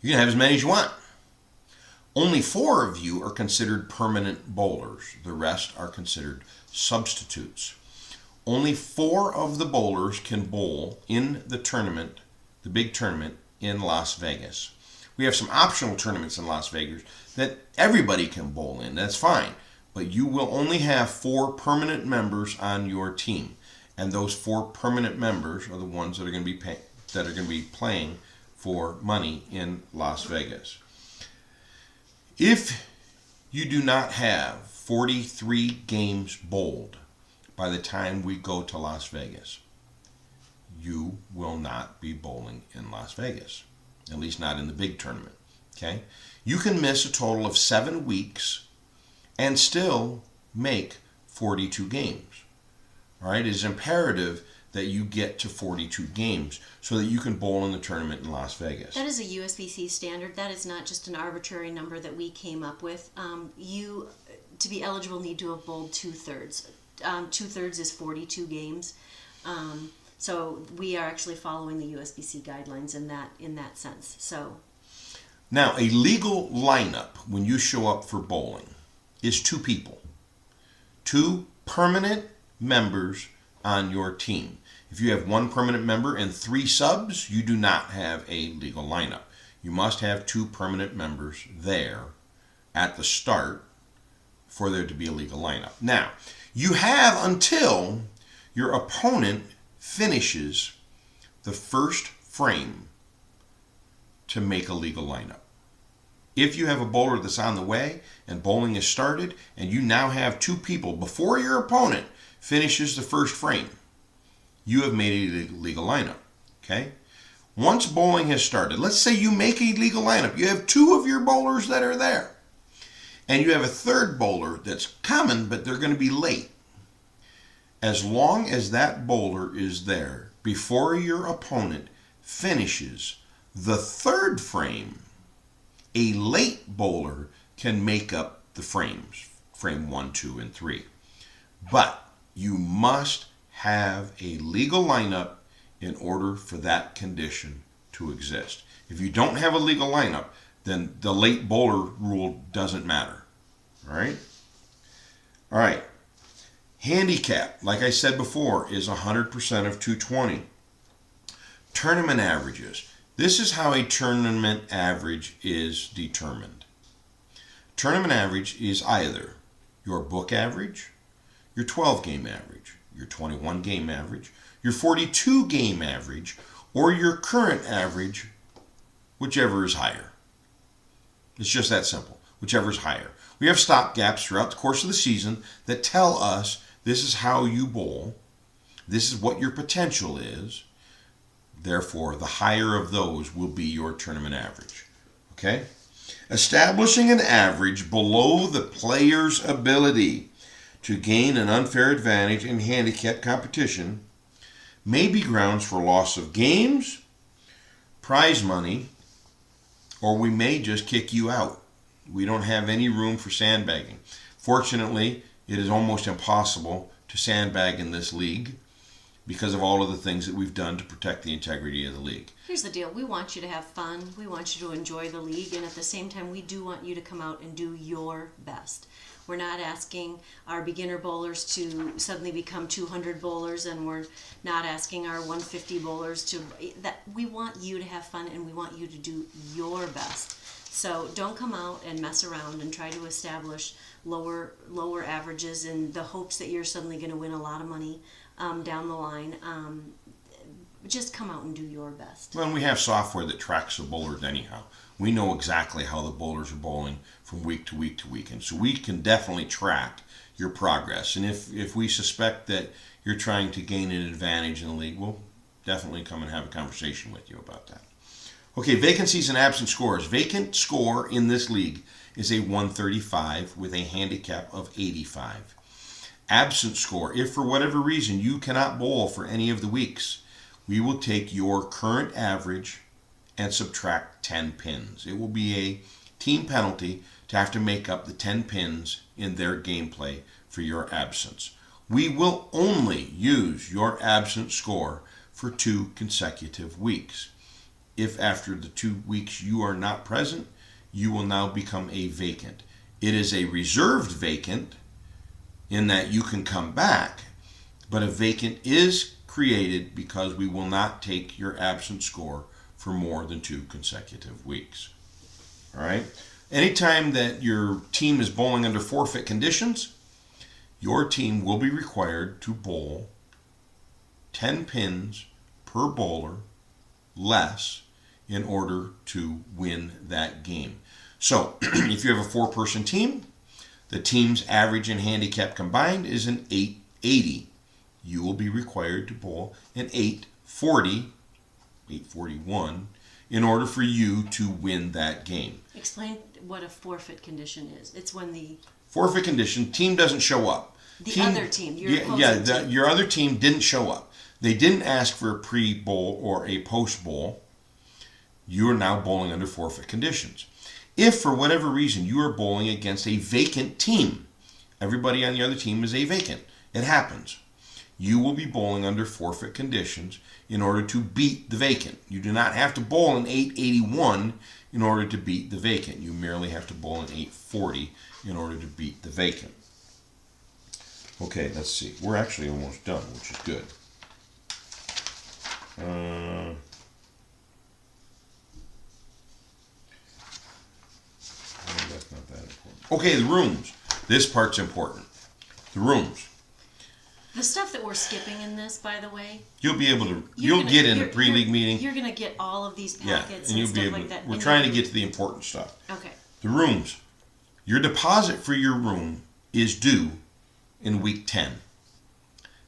Speaker 1: You can have as many as you want. Only 4 of you are considered permanent bowlers. The rest are considered substitutes. Only 4 of the bowlers can bowl in the tournament, the big tournament in Las Vegas. We have some optional tournaments in Las Vegas that everybody can bowl in. That's fine. But you will only have 4 permanent members on your team. And those 4 permanent members are the ones that are going to be playing for money in Las Vegas. If you do not have 43 games bowled by the time we go to Las Vegas, you will not be bowling in Las Vegas. At least not in the big tournament. Okay? You can miss a total of 7 weeks and still make 42 games. All right? It is imperative that you get to 42 games so that you can bowl in the tournament in Las Vegas.
Speaker 2: That is a USBC standard. That is not just an arbitrary number that we came up with. You, to be eligible, need to have bowled 2/3. 2/3 is 42 games. So we are actually following the USBC guidelines in that sense. So
Speaker 1: now, a legal lineup when you show up for bowling is 2 people. 2 permanent members on your team. If you have 1 permanent member and 3 subs, you do not have a legal lineup. You must have 2 permanent members there at the start for there to be a legal lineup. Now, you have until your opponent finishes the first frame to make a legal lineup. If you have a bowler that's on the way and bowling is started and you now have 2 people before your opponent finishes the first frame, you have made a legal lineup. Okay? Once bowling has started, let's say you make a legal lineup. You have 2 of your bowlers that are there. And you have a 3rd bowler that's coming, but they're going to be late. As long as that bowler is there before your opponent finishes the 3rd frame, a late bowler can make up the frames, frame 1, 2, and 3. But you must have a legal lineup in order for that condition to exist. If you don't have a legal lineup, then the late bowler rule doesn't matter. All right? All right. Handicap, like I said before, is 100% of 220. Tournament averages. This is how a tournament average is determined. Tournament average is either your book average, your 12 game average, your 21 game average, your 42 game average, or your current average, whichever is higher. It's just that simple, whichever is higher. We have stop gaps throughout the course of the season that tell us this is how you bowl, this is what your potential is. Therefore, the higher of those will be your tournament average. Okay? Establishing an average below the player's ability to gain an unfair advantage in handicap competition may be grounds for loss of games, prize money, or we may just kick you out. We don't have any room for sandbagging. Fortunately, it is almost impossible to sandbag in this league because of all of the things that we've done to protect the integrity of the league.
Speaker 2: Here's the deal. We want you to have fun. We want you to enjoy the league. And at the same time, we do want you to come out and do your best. We're not asking our beginner bowlers to suddenly become 200 bowlers, and we're not asking our 150 bowlers to... We want you to have fun, and we want you to do your best. So don't come out and mess around and try to establish lower averages in the hopes that you're suddenly going to win a lot of money down the line. Just come out and do your best.
Speaker 1: Well, and we have software that tracks the bowlers anyhow. We know exactly how the bowlers are bowling from week to week to week. And so we can definitely track your progress. And if we suspect that you're trying to gain an advantage in the league, we'll definitely come and have a conversation with you about that. Okay, vacancies and absent scores. Vacant score in this league is a 135 with a handicap of 85. Absent score, if for whatever reason you cannot bowl for any of the weeks, we will take your current average and subtract 10 pins. It will be a team penalty to have to make up the 10 pins in their gameplay for your absence. We will only use your absent score for 2 consecutive weeks. If after the 2 weeks you are not present, you will now become a vacant. It is a reserved vacant in that you can come back, but a vacant is created because we will not take your absent score for more than 2 consecutive weeks. All right? Anytime that your team is bowling under forfeit conditions, your team will be required to bowl 10 pins per bowler less in order to win that game. So, if you have a 4-person team, the team's average and handicap combined is an 880. You will be required to bowl an 840, 841, in order for you to win that game.
Speaker 2: Explain what a forfeit condition is. It's when the
Speaker 1: forfeit condition, team doesn't show up.
Speaker 2: Other team, your opposing team.
Speaker 1: Your other team didn't show up. They didn't ask for a pre-bowl or a post-bowl. You are now bowling under forfeit conditions. If for whatever reason you are bowling against a vacant team, everybody on the other team is a vacant. It happens. You will be bowling under forfeit conditions in order to beat the vacant. You do not have to bowl an 881 in order to beat the vacant. You merely have to bowl an 840 in order to beat the vacant. Okay, let's see. We're actually almost done, which is good. That's not that important. Okay, the rooms. This part's important. The rooms.
Speaker 2: The stuff that we're skipping in this, by the way,
Speaker 1: you'll be able to. You'll get in the pre-league meeting.
Speaker 2: You're going to get all of these packets
Speaker 1: and you'll
Speaker 2: stuff
Speaker 1: be able
Speaker 2: like that.
Speaker 1: We're trying to get to the important stuff.
Speaker 2: Okay.
Speaker 1: The rooms. Your deposit for your room is due in week 10.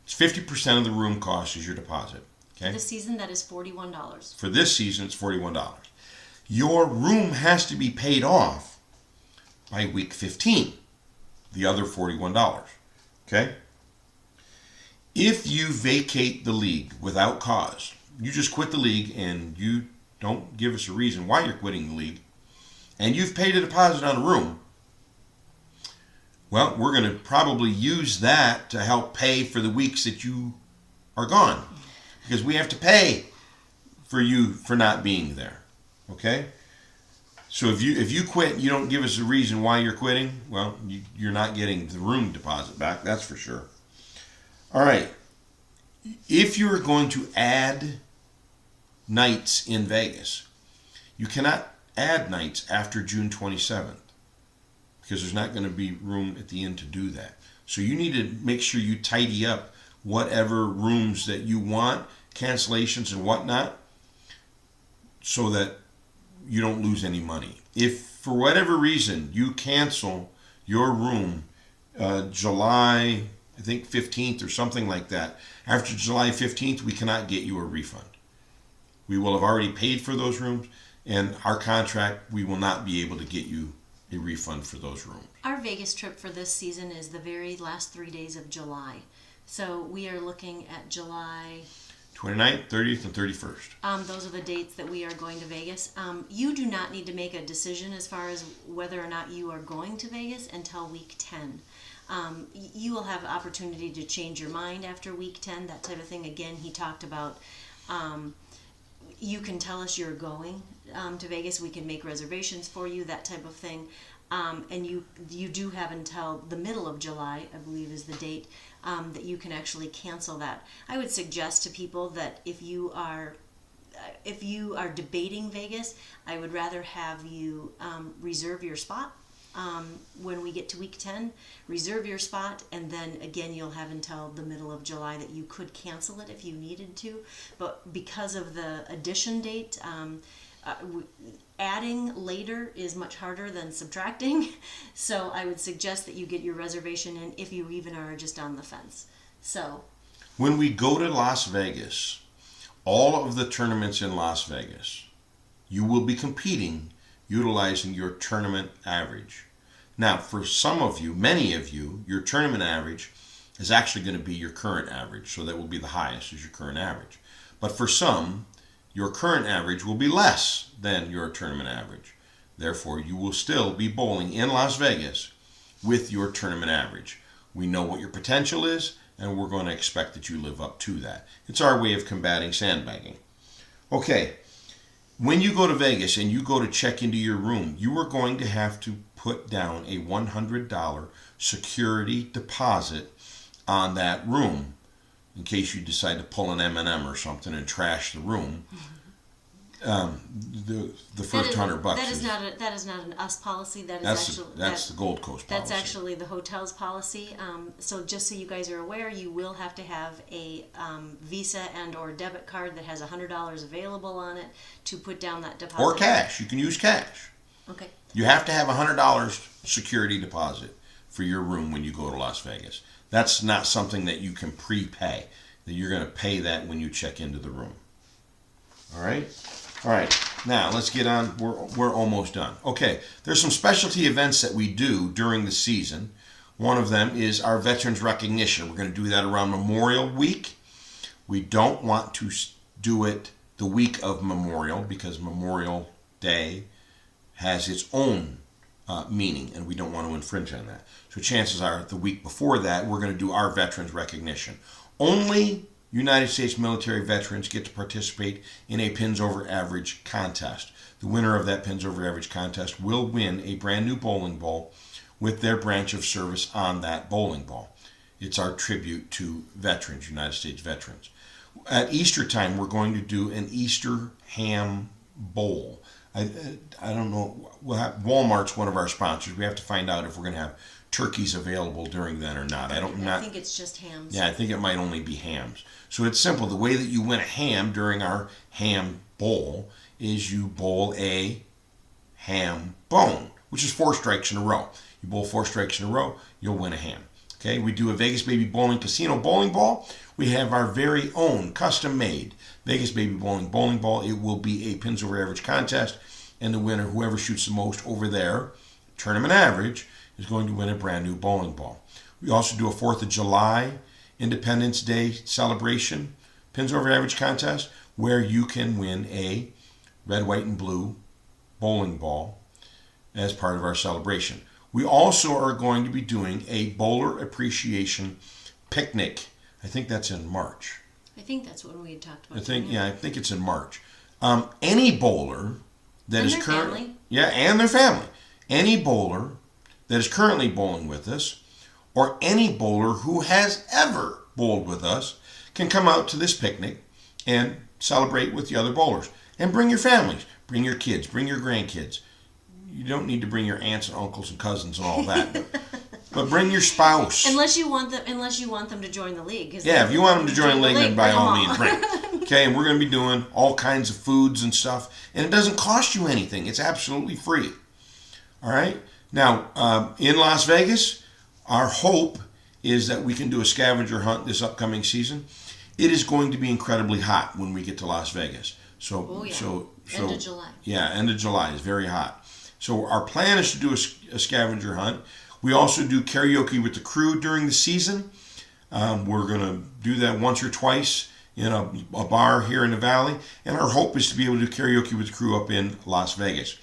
Speaker 1: It's 50% of the room cost is your deposit. Okay.
Speaker 2: For this season, that is $41.
Speaker 1: For this season, it's $41. Your room has to be paid off by week 15. The other $41. Okay. If you vacate the league without cause, you just quit the league and you don't give us a reason why you're quitting the league, and you've paid a deposit on a room, well, we're going to probably use that to help pay for the weeks that you are gone because we have to pay for you for not being there. Okay? So if you quit, you don't give us a reason why you're quitting, well, you're not getting the room deposit back, that's for sure. All right. If you're going to add nights in Vegas, you cannot add nights after June 27th because there's not going to be room at the inn to do that. So you need to make sure you tidy up whatever rooms that you want, cancellations and whatnot, so that you don't lose any money. If for whatever reason you cancel your room July, I think 15th or something like that, after July 15th, we cannot get you a refund. We will have already paid for those rooms, and our contract, we will not be able to get you a refund for those rooms.
Speaker 2: Our Vegas trip for this season is the very last 3 days of July. So we are looking at July
Speaker 1: 29th, 30th, and 31st.
Speaker 2: Those are the dates that we are going to Vegas. You do not need to make a decision as far as whether or not you are going to Vegas until week 10. You will have opportunity to change your mind after week 10, that type of thing. Again, he talked about you can tell us you're going to Vegas. We can make reservations for you, that type of thing. And you do have until the middle of July, I believe is the date, that you can actually cancel that. I would suggest to people that if you are debating Vegas, I would rather have you reserve your spot when we get to week 10. Reserve your spot, and then again you'll have until the middle of July that you could cancel it if you needed to. But because of the addition date, adding later is much harder than subtracting, so I would suggest that you get your reservation in if you even are just on the fence. So
Speaker 1: when we go to Las Vegas, all of the tournaments in Las Vegas, you will be competing utilizing your tournament average. Now, for some of you, many of you, your tournament average is actually going to be your current average, so that will be the highest is your current average. But for some, your current average will be less than your tournament average. Therefore, you will still be bowling in Las Vegas with your tournament average. We know what your potential is, and we're going to expect that you live up to that. It's our way of combating sandbagging. Okay, when you go to Vegas and you go to check into your room, you are going to have to put down a $100 security deposit on that room in case you decide to pull an M&M or something and trash the room. The first $100
Speaker 2: that is not an us policy.
Speaker 1: That's the Gold Coast policy.
Speaker 2: That's actually the hotel's policy. So just so you guys are aware, you will have to have a Visa and or debit card that has $100 available on it to put down that deposit.
Speaker 1: Or cash. You can use cash.
Speaker 2: Okay.
Speaker 1: You have to have $100 security deposit for your room when you go to Las Vegas. That's not something that you can prepay. That you're going to pay that when you check into the room. All right? All right. Now, let's get on. We're almost done. Okay. There's some specialty events that we do during the season. One of them is our Veterans Recognition. We're going to do that around Memorial Week. We don't want to do it the week of Memorial because Memorial Day has its own meaning, and we don't want to infringe on that. So chances are the week before that, we're going to do our Veterans Recognition. Only United States military veterans get to participate in a pins over average contest. The winner of that pins over average contest will win a brand new bowling ball with their branch of service on that bowling ball. It's our tribute to veterans, United States veterans. At Easter time, we're going to do an Easter ham bowl. I don't know. Walmart's one of our sponsors. We have to find out if we're going to have turkeys available during then or not.
Speaker 2: I think it's just hams.
Speaker 1: Yeah, I think it might only be hams. So it's simple. The way that you win a ham during our ham bowl is you bowl a ham bone, which is 4 strikes in a row. You bowl 4 strikes in a row, you'll win a ham. Okay, we do a Vegas Baby Bowling Casino bowling ball. We have our very own custom-made Vegas Baby Bowling bowling ball. It will be a pins over average contest, and the winner, whoever shoots the most over there, tournament average, is going to win a brand new bowling ball. We also do a 4th of July Independence Day celebration pins over average contest where you can win a red, white, and blue bowling ball as part of our celebration. We also are going to be doing a bowler appreciation picnic. I think that's in March.
Speaker 2: I think that's what we had talked about.
Speaker 1: I think,
Speaker 2: doing it.
Speaker 1: yeah, I think it's in March. Any bowler that
Speaker 2: And
Speaker 1: is
Speaker 2: their
Speaker 1: currently,
Speaker 2: family.
Speaker 1: yeah, and their family, any bowler that is currently bowling with us, or any bowler who has ever bowled with us, can come out to this picnic and celebrate with the other bowlers. And bring your families, bring your kids, bring your grandkids. You don't need to bring your aunts and uncles and cousins and all that, but bring your spouse.
Speaker 2: Unless you want them to join the league. 'Cause
Speaker 1: Yeah, if you want them to join the league, then by
Speaker 2: bring
Speaker 1: all
Speaker 2: them
Speaker 1: means, bring. Okay, and we're going to be doing all kinds of foods and stuff, and it doesn't cost you anything. It's absolutely free. All right. Now, in Las Vegas, our hope is that we can do a scavenger hunt this upcoming season. It is going to be incredibly hot when we get to Las Vegas. So,
Speaker 2: Oh, yeah.
Speaker 1: so
Speaker 2: End of July.
Speaker 1: Yeah, end of July is very hot. So our plan is to do a scavenger hunt. We also do karaoke with the crew during the season. We're going to do that once or twice in a bar here in the valley, and our hope is to be able to do karaoke with the crew up in Las Vegas.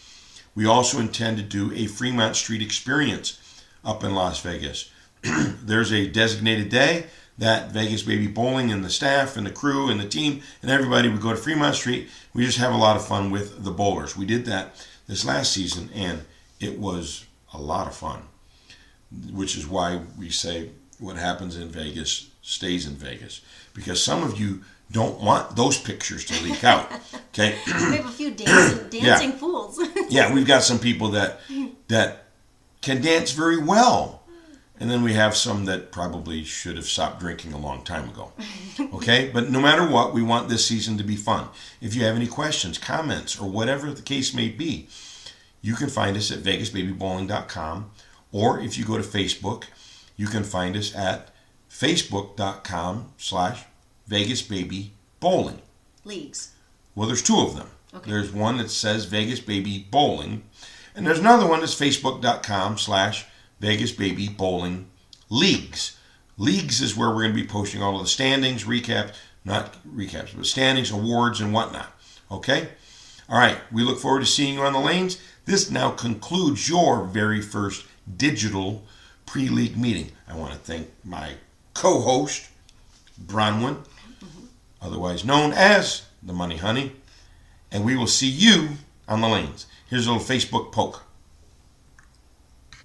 Speaker 1: We also intend to do a Fremont Street experience up in Las Vegas. There's a designated day that Vegas Baby Bowling and the staff and the crew and the team and everybody would go to Fremont Street. We just have a lot of fun with the bowlers. We did that this last season, and it was a lot of fun, which is why we say what happens in Vegas stays in Vegas, because some of you don't want those pictures to leak out. Okay.
Speaker 2: We have a few dancing fools.
Speaker 1: Yeah, we've got some people that can dance very well, and then we have some that probably should have stopped drinking a long time ago. Okay, but no matter what, we want this season to be fun. If you have any questions, comments, or whatever the case may be, you can find us at vegasbabybowling.com, or if you go to Facebook, you can find us at facebook.com/vegasbabybowling.
Speaker 2: Leagues.
Speaker 1: Well, there's two of them.
Speaker 2: Okay.
Speaker 1: There's one that says Vegas Baby Bowling, and there's another one that's facebook.com/Vegas Baby Bowling Leagues. Leagues is where we're going to be posting all of the standings, not recaps, but standings, awards, and whatnot. Okay? All right. We look forward to seeing you on the lanes. This now concludes your very first digital pre-league meeting. I want to thank my co-host, Bronwyn, otherwise known as the Money Honey, and we will see you on the lanes. Here's a little Facebook poke.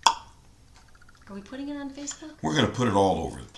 Speaker 2: Are we putting it on Facebook?
Speaker 1: We're going to put it all over the place.